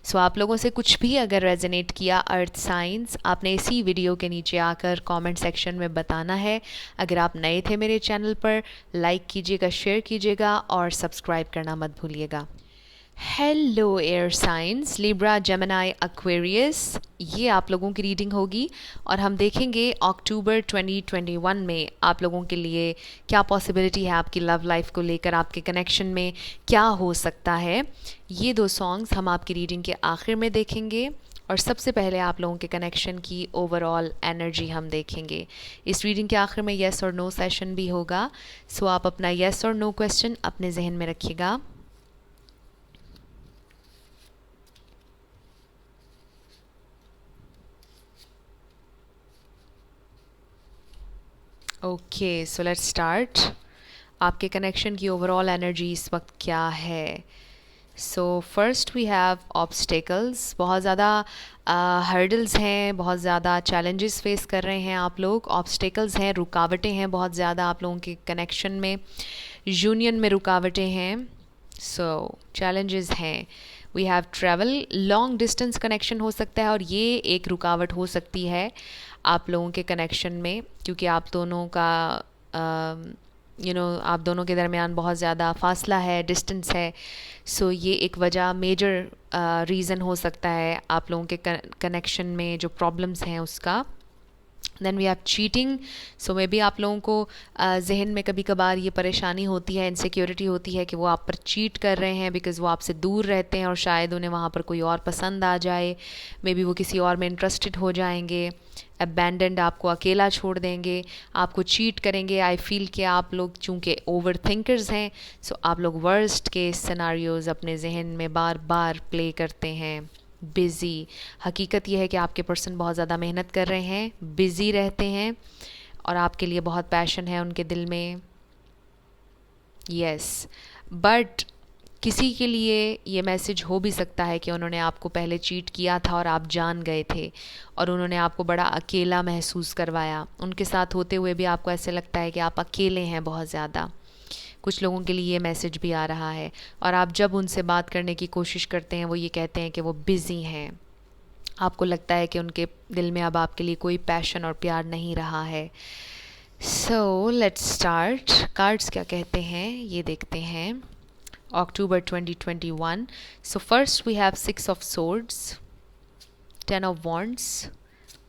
सो आप लोगों से कुछ भी अगर रेजोनेट किया अर्थ साइंस, आपने इसी वीडियो के नीचे आकर कमेंट सेक्शन में बताना है। अगर आप नए थे मेरे चैनल पर, लाइक कीजिएगा, शेयर कीजिएगा और सब्सक्राइब करना मत भूलिएगा। Hello air signs, Libra, Gemini, Aquarius, ये आप लोगों की रीडिंग होगी और हम देखेंगे अक्टूबर 2021 में आप लोगों के लिए क्या पॉसिबिलिटी है, आपकी लव लाइफ को लेकर आपके कनेक्शन में क्या हो सकता है। ये 2 सॉन्ग्स हम आपकी रीडिंग के आखिर में देखेंगे और सबसे पहले आप लोगों के कनेक्शन की ओवरऑल एनर्जी हम देखेंगे। इस रीडिंग के आखिर में येस और नो सेशन भी होगा। सो आप अपना येस और नो क्वेश्चन अपने जहन में रखिएगा। Okay, so let's start. आपके कनेक्शन की ओवरऑल एनर्जी इस वक्त क्या है? So first we have obstacles. बहुत ज़्यादा हर्डल्स हैं, बहुत ज़्यादा चैलेंजेस फेस कर रहे हैं आप लोग। ऑब्स्टेकल्स हैं, रुकावटें हैं बहुत ज़्यादा आप लोगों के कनेक्शन में, यूनियन में रुकावटें हैं। सो चैलेंजेस हैं। We have travel, long distance connection हो सकता है और ये एक रुकावट हो सकती है आप लोगों के कनेक्शन में, क्योंकि आप दोनों का आप दोनों के दरमियान बहुत ज़्यादा फासला है, डिस्टेंस है। सो ये एक वजह, मेजर रीज़न हो सकता है आप लोगों के कनेक्शन में जो प्रॉब्लम्स हैं उसका। Then we have cheating. So maybe आप लोगों को जहन में कभी कभार ये परेशानी होती है, इनसिक्योरिटी होती है कि वो आप पर चीट कर रहे हैं बिकॉज़ वो आपसे दूर रहते हैं और शायद उन्हें वहाँ पर कोई और पसंद आ जाए, मे बी वो किसी और में इंटरेस्टेड हो जाएंगे, अबैंडन्ड, आपको अकेला छोड़ देंगे, आपको चीट करेंगे। आई फील कि आप लोग चूँकि ओवर थिंकर्स हैं, सो आप लोग वर्स्ट के सिनारियोज़ अपने जहन में बार बार प्ले करते हैं। बिज़ी, हकीकत यह है कि आपके पर्सन बहुत ज़्यादा मेहनत कर रहे हैं, बिज़ी रहते हैं और आपके लिए बहुत पैशन है उनके दिल में। यस, बट किसी के लिए ये मैसेज हो भी सकता है कि उन्होंने आपको पहले चीट किया था और आप जान गए थे और उन्होंने आपको बड़ा अकेला महसूस करवाया। उनके साथ होते हुए भी आपको ऐसे लगता है कि आप अकेले हैं बहुत ज़्यादा। कुछ लोगों के लिए ये मैसेज भी आ रहा है और आप जब उनसे बात करने की कोशिश करते हैं वो ये कहते हैं कि वो बिज़ी हैं। आपको लगता है कि उनके दिल में अब आपके लिए कोई पैशन और प्यार नहीं रहा है। सो लेट्स स्टार्ट। कार्ड्स क्या कहते हैं ये देखते हैं। October 2021. So first we have Six of Swords, Ten of Wands,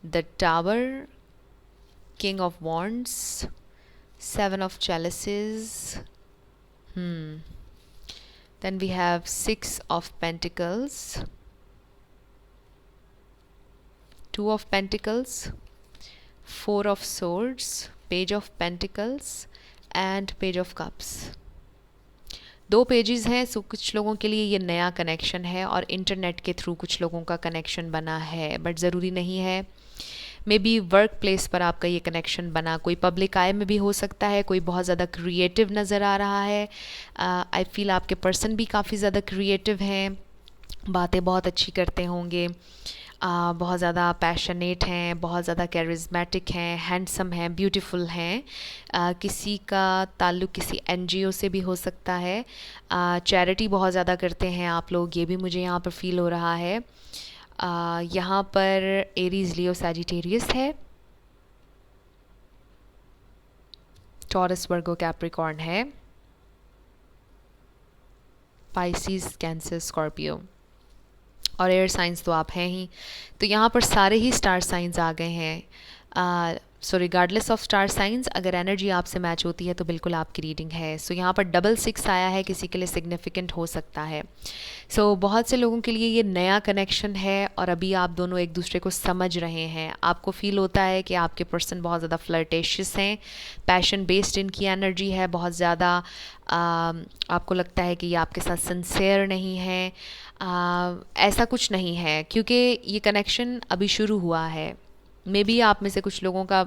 the Tower, King of Wands, Seven of Chalices. Then we have Six of Pentacles, Two of Pentacles, Four of Swords, Page of Pentacles and Page of Cups. 2 pages हैं। सो कुछ लोगों के लिए ये नया कनेक्शन है और इंटरनेट के थ्रू कुछ लोगों का कनेक्शन बना है, बट ज़रूरी नहीं है। मे बी वर्क प्लेस पर आपका ये कनेक्शन बना, कोई पब्लिक आई में भी हो सकता है, कोई बहुत ज़्यादा क्रिएटिव नज़र आ रहा है। आई फील आपके पर्सन भी काफ़ी ज़्यादा क्रिएटिव हैं, बातें बहुत अच्छी करते होंगे, बहुत ज़्यादा पैशनेट हैं, बहुत ज़्यादा कैरिज्मेटिक हैं, हैंडसम हैं, ब्यूटीफुल हैं। किसी का ताल्लुक़ किसी एनजीओ से भी हो सकता है। चैरिटी बहुत ज़्यादा करते हैं आप लोग, ये भी मुझे यहाँ पर फील हो रहा है। यहाँ पर एरीज, लियो, सैजिटेरियस है, टॉरस, वर्गो, कैप्रिकॉर्न है, पाइसिस, कैंसर, स्कॉर्पियो और एयर साइंस तो आप हैं ही। तो यहाँ पर सारे ही स्टार साइंस आ गए हैं। सो रिगार्डलेस ऑफ स्टार साइंस, अगर एनर्जी आपसे मैच होती है तो बिल्कुल आपकी रीडिंग है। सो यहाँ पर डबल 6 आया है, किसी के लिए सिग्निफिकेंट हो सकता है। सो बहुत से लोगों के लिए ये नया कनेक्शन है और अभी आप दोनों एक दूसरे को समझ रहे हैं। आपको फील होता है कि आपके पर्सन बहुत ज़्यादा फ्लर्टेशियस हैं, पैशन बेस्ड इनकी एनर्जी है बहुत ज़्यादा। आपको लगता है कि ये आपके साथ सिंसेयर नहीं है। ऐसा कुछ नहीं है, क्योंकि ये कनेक्शन अभी शुरू हुआ है। मे बी आप में से कुछ लोगों का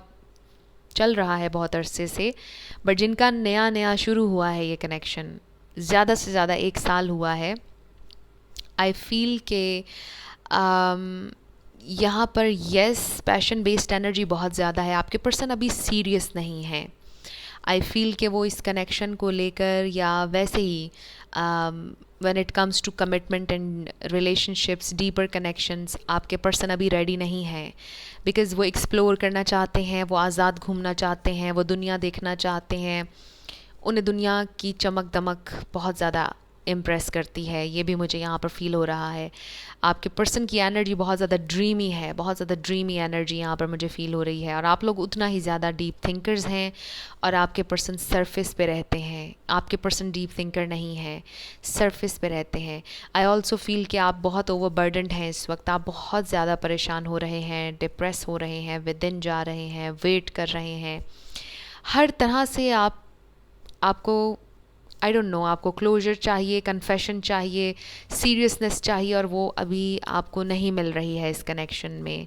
चल रहा है बहुत अरसे से, बट जिनका नया नया शुरू हुआ है ये कनेक्शन, ज़्यादा से ज़्यादा 1 साल हुआ है। आई फील के यहाँ पर येस, पैशन बेस्ड एनर्जी बहुत ज़्यादा है। आपके पर्सन अभी सीरियस नहीं है। आई फील कि वो इस कनेक्शन को लेकर या वैसे ही when it comes to commitment and relationships, deeper connections, आपके पर्सन अभी रेडी नहीं है बिकॉज़ वो एक्सप्लोर करना चाहते हैं, वो आज़ाद घूमना चाहते हैं, वो दुनिया देखना चाहते हैं। उन्हें दुनिया की चमक दमक बहुत ज़्यादा इम्प्रेस करती है, ये भी मुझे यहाँ पर फील हो रहा है। आपके पर्सन की एनर्जी बहुत ज़्यादा ड्रीमी है, बहुत ज़्यादा ड्रीमी एनर्जी यहाँ पर मुझे फील हो रही है और आप लोग उतना ही ज़्यादा डीप थिंकर्स हैं और आपके पर्सन सरफेस पे रहते हैं। आपके पर्सन डीप थिंकर नहीं है, सरफेस पे रहते हैं। आई ऑल्सो फील कि आप बहुत ओवरबर्डनड हैं इस वक्त, आप बहुत ज़्यादा परेशान हो रहे हैं, डिप्रेस हो रहे हैं, विद इन जा रहे हैं, वेट कर रहे हैं। हर तरह से आपको आई डोंट नो, आपको क्लोजर चाहिए, कन्फेशन चाहिए, सीरियसनेस चाहिए और वो अभी आपको नहीं मिल रही है इस कनेक्शन में।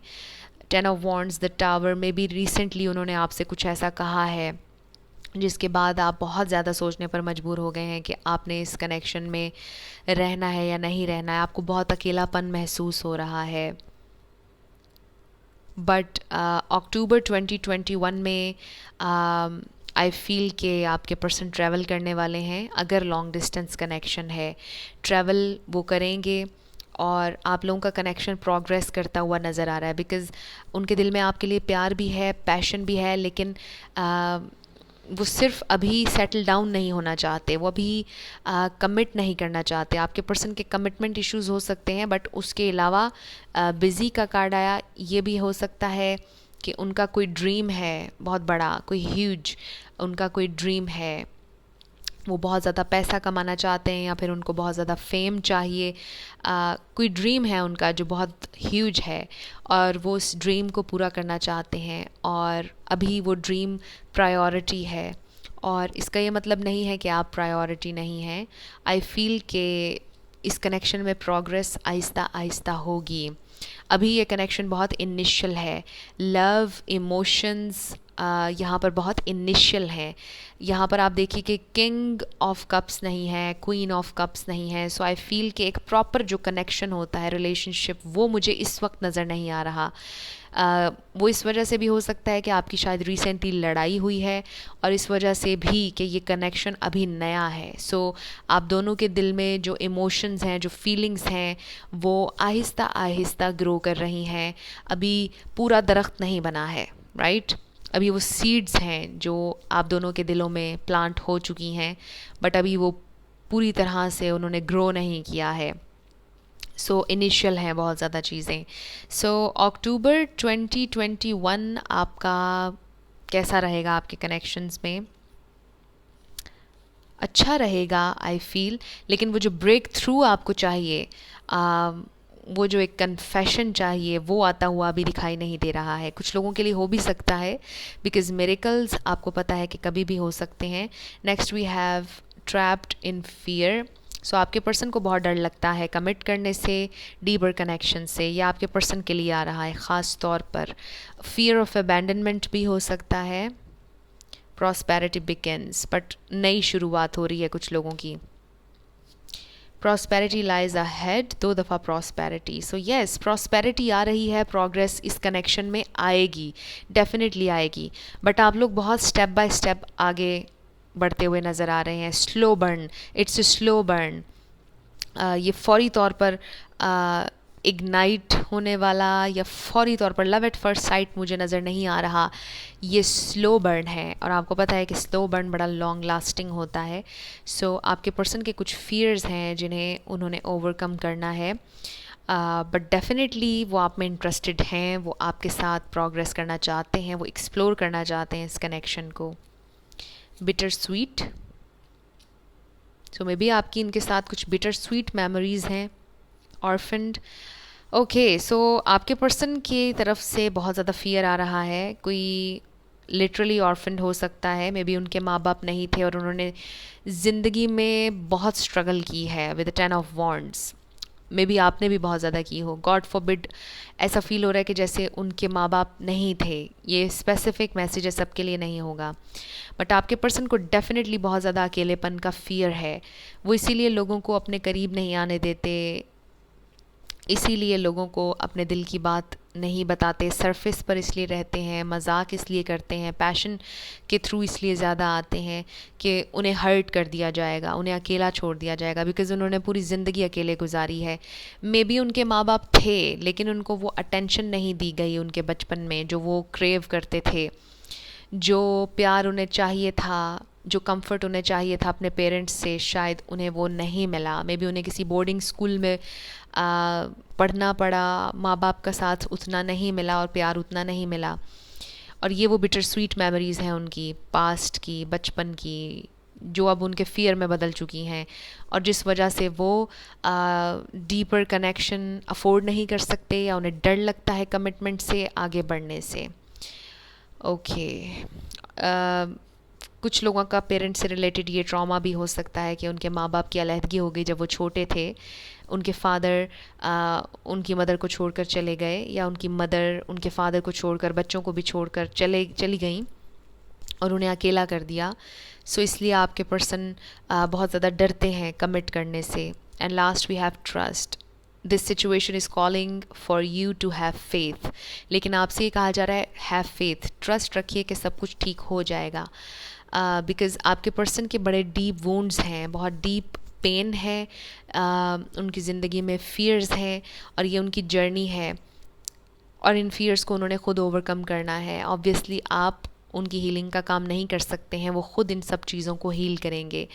10 ऑफ वॉन्ड्स, द टावर, में भी रिसेंटली उन्होंने आपसे कुछ ऐसा कहा है जिसके बाद आप बहुत ज़्यादा सोचने पर मजबूर हो गए हैं कि आपने इस कनेक्शन में रहना है या नहीं रहना है। आपको बहुत अकेलापन महसूस हो रहा है। बट अक्टूबर 2021 में आई फील कि आपके पर्सन ट्रैवल करने वाले हैं। अगर लॉन्ग डिस्टेंस कनेक्शन है, ट्रैवल वो करेंगे और आप लोगों का कनेक्शन प्रोग्रेस करता हुआ नज़र आ रहा है, बिकॉज़ उनके दिल में आपके लिए प्यार भी है, पैशन भी है, लेकिन वो सिर्फ अभी सेटल डाउन नहीं होना चाहते, वो अभी कमिट नहीं करना चाहते। आपके पर्सन के कमिटमेंट इश्यूज़ हो सकते हैं, बट उसके अलावा बिज़ी का कार्ड आया, ये भी हो सकता है कि उनका कोई ड्रीम है बहुत बड़ा, कोई ह्यूज उनका कोई ड्रीम है, वो बहुत ज़्यादा पैसा कमाना चाहते हैं या फिर उनको बहुत ज़्यादा फेम चाहिए। कोई ड्रीम है उनका जो बहुत ह्यूज है और वो उस ड्रीम को पूरा करना चाहते हैं, और अभी वो ड्रीम प्रायोरिटी है। और इसका ये मतलब नहीं है कि आप प्रायोरिटी नहीं हैं। आई फील कि इस कनेक्शन में प्रोग्रेस आहिस्ता आहिस्ता होगी। अभी ये कनेक्शन बहुत इनिशियल है। लव इमोशंस यहाँ पर बहुत इनिशियल हैं। यहाँ पर आप देखिए कि किंग ऑफ कप्स नहीं है, क्वीन ऑफ कप्स नहीं है। सो आई फील कि एक प्रॉपर जो कनेक्शन होता है, रिलेशनशिप, वो मुझे इस वक्त नज़र नहीं आ रहा। वो इस वजह से भी हो सकता है कि आपकी शायद रिसेंटली लड़ाई हुई है, और इस वजह से भी कि ये कनेक्शन अभी नया है। सो आप दोनों के दिल में जो इमोशंस हैं, जो फीलिंग्स हैं, वो आहिस्ता आहिस्ता ग्रो कर रही हैं। अभी पूरा दरख्त नहीं बना है, राइट? अभी वो सीड्स हैं जो आप दोनों के दिलों में प्लांट हो चुकी हैं, बट अभी वो पूरी तरह से उन्होंने ग्रो नहीं किया है। सो इनिशियल हैं बहुत ज़्यादा चीज़ें। सो अक्टूबर 2021 आपका कैसा रहेगा? आपके कनेक्शंस में अच्छा रहेगा आई फील, लेकिन वो जो ब्रेक थ्रू आपको चाहिए, वो जो एक कन्फेशन चाहिए, वो आता हुआ अभी दिखाई नहीं दे रहा है। कुछ लोगों के लिए हो भी सकता है, बिकॉज मिरेकल्स आपको पता है कि कभी भी हो सकते हैं। Next we have trapped in fear. So आपके पर्सन को बहुत डर लगता है कमिट करने से, डीपर कनेक्शन से। या आपके पर्सन के लिए आ रहा है ख़ास तौर पर फियर ऑफ अबैंडनमेंट भी हो सकता है। प्रॉस्पेरिटी बिगिंस, बट नई शुरुआत हो रही है कुछ लोगों की। प्रॉस्पेरिटी लाइज अहेड, 2 दफ़ा प्रॉस्पेरिटी। सो येस, प्रॉस्पेरिटी आ रही है, प्रोग्रेस इस कनेक्शन में आएगी, डेफिनेटली आएगी, बट आप लोग बहुत स्टेप बाय स्टेप आगे बढ़ते हुए नज़र आ रहे हैं। Slow burn, it's slow burn. ये फौरी तौर पर इग्नाइट होने वाला या फौरी तौर पर लव एट फर्स्ट साइट मुझे नज़र नहीं आ रहा। ये स्लो बर्न है, और आपको पता है कि स्लो बर्न बड़ा लॉन्ग लास्टिंग होता है। सो आपके पर्सन के कुछ फियर्स हैं जिन्हें उन्होंने ओवरकम करना है, बट डेफिनेटली वो आप में इंटरेस्टेड हैं, वो आपके साथ प्रोग्रेस करना चाहते हैं, वो एक्सप्लोर करना चाहते हैं इस कनेक्शन को। Bitter sweet, so may be आपकी इनके साथ कुछ बिटर स्वीट मेमोरीज़ हैं। ऑर्फन्ड, ओके, सो आपके पर्सन की तरफ से बहुत ज़्यादा फियर आ रहा है। कोई लिटरली ऑर्फन्ड हो सकता है, मे बी उनके माँ बाप नहीं थे और उन्होंने ज़िंदगी में बहुत स्ट्रगल की है with 10 of wands. May be आपने भी बहुत ज़्यादा की हो, गॉड फॉरबिड। ऐसा फील हो रहा है कि जैसे उनके माँ बाप नहीं थे। ये स्पेसिफिक मैसेज है, सबके लिए नहीं होगा, बट आपके पर्सन को डेफिनेटली बहुत ज़्यादा अकेलेपन का फियर है। वो इसीलिए लोगों को अपने करीब नहीं आने देते, इसीलिए लोगों को अपने दिल की बात नहीं बताते, सरफेस पर इसलिए रहते हैं, मजाक इसलिए करते हैं, पैशन के थ्रू इसलिए ज़्यादा आते हैं कि उन्हें हर्ट कर दिया जाएगा, उन्हें अकेला छोड़ दिया जाएगा, बिकॉज़ उन्होंने पूरी ज़िंदगी अकेले गुजारी है। मे बी उनके माँ बाप थे, लेकिन उनको वो अटेंशन नहीं दी गई उनके बचपन में जो वो क्रेव करते थे, जो प्यार उन्हें चाहिए था, जो कंफर्ट उन्हें चाहिए था अपने पेरेंट्स से, शायद उन्हें वो नहीं मिला। मे बी उन्हें किसी बोर्डिंग स्कूल में पढ़ना पड़ा, माँ बाप का साथ उतना नहीं मिला और प्यार उतना नहीं मिला। और ये वो बिटर स्वीट मेमोरीज़ हैं उनकी पास्ट की, बचपन की, जो अब उनके फियर में बदल चुकी हैं, और जिस वजह से वो डीपर कनेक्शन अफोर्ड नहीं कर सकते, या उन्हें डर लगता है कमिटमेंट से आगे बढ़ने से। ओके, कुछ लोगों का पेरेंट से रिलेटेड ये ट्रॉमा भी हो सकता है कि उनके माँ बाप की अलहदगी हो गई जब वो छोटे थे। उनके फादर उनकी मदर को छोड़कर चले गए, या उनकी मदर उनके फादर को छोड़कर, बच्चों को भी छोड़कर चली गई और उन्हें अकेला कर दिया। सो इसलिए आपके पर्सन बहुत ज़्यादा डरते हैं कमिट करने से। And last we have trust. This situation is calling for you to have faith. लेकिन आपसे ये कहा जा रहा है हैव फेथ, ट्रस्ट रखिए कि सब कुछ ठीक हो जाएगा। बिकॉज़ आपके पर्सन के बड़े डीप वुंड्स हैं, बहुत डीप पेन है, उनकी ज़िंदगी में फ़ियर्स हैं और ये उनकी जर्नी है और इन फ़ियर्स को उन्होंने ख़ुद ओवरकम करना है। ऑब्वियसली आप उनकी हीलिंग का काम नहीं कर सकते हैं, वो ख़ुद इन सब चीज़ों को हील करेंगे।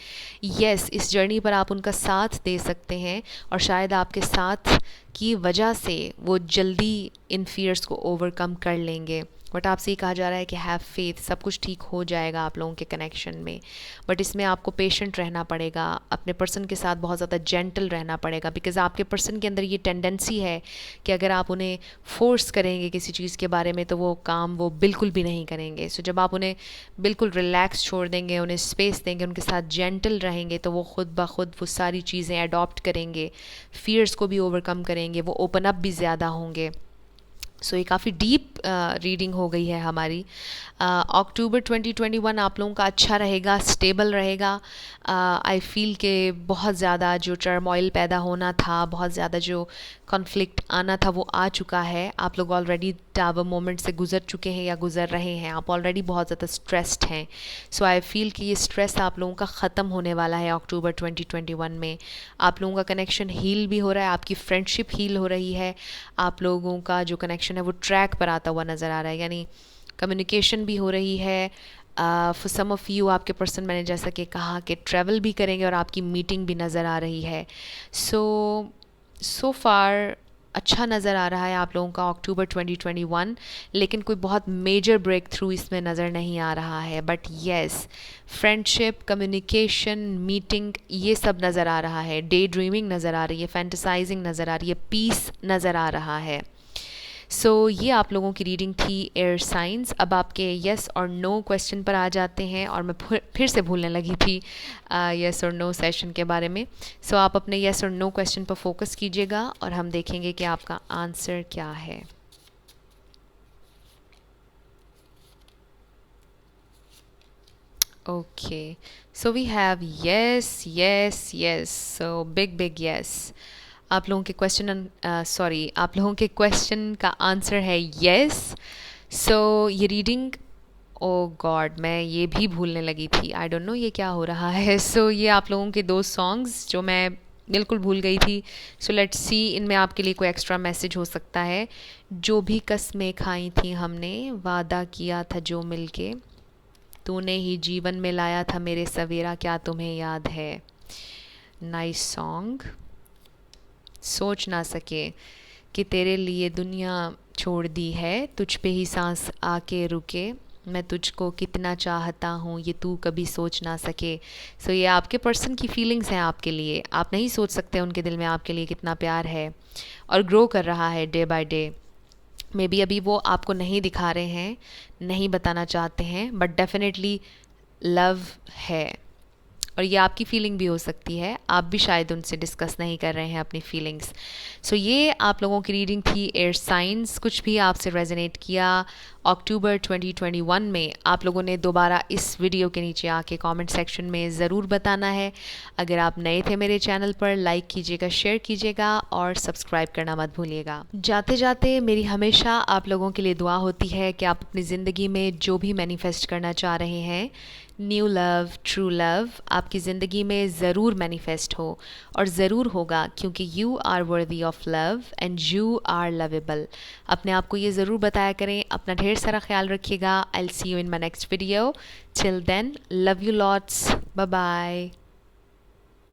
यस, इस जर्नी पर आप उनका साथ दे सकते हैं और शायद आपके साथ की वजह से वो जल्दी इन फ़ियर्स को ओवरकम कर लेंगे। बट आपसे ये कहा जा रहा है कि हैव फेथ, सब कुछ ठीक हो जाएगा आप लोगों के कनेक्शन में। बट इसमें आपको पेशेंट रहना पड़ेगा, अपने पर्सन के साथ बहुत ज़्यादा जेंटल रहना पड़ेगा, बिकॉज़ आपके पर्सन के अंदर ये टेंडेंसी है कि अगर आप उन्हें फोर्स करेंगे किसी चीज़ के बारे में तो वो काम वो बिल्कुल भी नहीं करेंगे। सो जब आप उन्हें बिल्कुल रिलैक्स छोड़ देंगे, उन्हें स्पेस देंगे, उनके साथ जेंटल रहेंगे, तो वो ख़ुद ब खुद वो सारी चीज़ें अडॉप्ट करेंगे, फ़ियर्स को भी ओवरकम करेंगे, वो ओपन अप भी ज़्यादा होंगे। सो ये काफ़ी डीप रीडिंग हो गई है हमारी। अक्टूबर 2021 आप लोगों का अच्छा रहेगा, स्टेबल रहेगा। आई फील कि बहुत ज़्यादा जो टर्मोइल पैदा होना था, बहुत ज़्यादा जो कॉन्फ्लिक्ट आना था वो आ चुका है। आप लोग ऑलरेडी टावर मोमेंट से गुज़र चुके हैं या गुज़र रहे हैं, आप ऑलरेडी बहुत ज़्यादा स्ट्रेस्ड हैं। सो आई फील कि ये स्ट्रेस आप लोगों का ख़त्म होने वाला है अक्टूबर 2021 में। आप लोगों का कनेक्शन हील भी हो रहा है, आपकी फ्रेंडशिप हील हो रही है, आप लोगों का जो कनेक्शन है वो ट्रैक पर आता हुआ नज़र आ रहा है, यानी कम्युनिकेशन भी हो रही है। फॉर सम ऑफ़ यू आपके पर्सन, मैंने जैसा कि कहा कि ट्रैवल भी करेंगे और आपकी मीटिंग भी नज़र आ रही है। सो फार अच्छा नज़र आ रहा है आप लोगों का अक्टूबर 2021, लेकिन कोई बहुत मेजर ब्रेक थ्रू इसमें नज़र नहीं आ रहा है। But yes, friendship, communication, meeting, ये सब नज़र आ रहा है। डे ड्रीमिंग नज़र आ रही है, फैंटसाइजिंग नज़र आ रही है, पीस नज़र आ रहा है। सो ये आप लोगों की रीडिंग थी एयर साइंस। अब आपके येस और नो क्वेश्चन पर आ जाते हैं, और मैं फिर से भूलने लगी थी येस और नो सेशन के बारे में। सो आप अपने येस और नो क्वेश्चन पर फोकस कीजिएगा और हम देखेंगे कि आपका आंसर क्या है। Okay, so we have yes yes yes, so big yes. आप लोगों के आप लोगों के क्वेश्चन का आंसर है येस। सो ये रीडिंग, ओ गॉड, मैं ये भी भूलने लगी थी, आई डोंट नो ये क्या हो रहा है। सो ये आप लोगों के दो सॉन्ग्स जो मैं बिल्कुल भूल गई थी। सो लेट्स सी, इनमें आपके लिए कोई एक्स्ट्रा मैसेज हो सकता है। जो भी कस्में खाई थी हमने, वादा किया था जो मिलके, तूने ही जीवन में लाया था मेरे सवेरा, क्या तुम्हें याद है। Nice song. सोच ना सके कि तेरे लिए दुनिया छोड़ दी है, तुझ पे ही सांस आके रुके, मैं तुझको कितना चाहता हूँ ये तू कभी सोच ना सके। सो ये आपके पर्सन की फीलिंग्स हैं आपके लिए, आप नहीं सोच सकते उनके दिल में आपके लिए कितना प्यार है, और ग्रो कर रहा है day by day. May be अभी वो आपको नहीं दिखा रहे हैं, नहीं बताना चाहते हैं, बट डेफिनेटली लव है, और ये आपकी फीलिंग भी हो सकती है, आप भी शायद उनसे डिस्कस नहीं कर रहे हैं अपनी फीलिंग्स। सो ये आप लोगों की रीडिंग थी एयर साइंस। कुछ भी आपसे रेजोनेट किया अक्टूबर 2021 में, आप लोगों ने दोबारा इस वीडियो के नीचे आके कमेंट सेक्शन में ज़रूर बताना है। अगर आप नए थे मेरे चैनल पर, लाइक कीजिएगा, शेयर कीजिएगा और सब्सक्राइब करना मत भूलिएगा। जाते जाते मेरी हमेशा आप लोगों के लिए दुआ होती है कि आप अपनी ज़िंदगी में जो भी मैनिफेस्ट करना चाह रहे हैं, न्यू लव, ट्रू लव, आपकी ज़िंदगी में ज़रूर मैनिफेस्ट हो, और ज़रूर होगा, क्योंकि you are worthy of love and you are lovable. अपने आप को ये ज़रूर बताया करें। अपना ढेर सारा ख्याल रखिएगा। I will see you in my next video. Till then, love you lots, bye bye.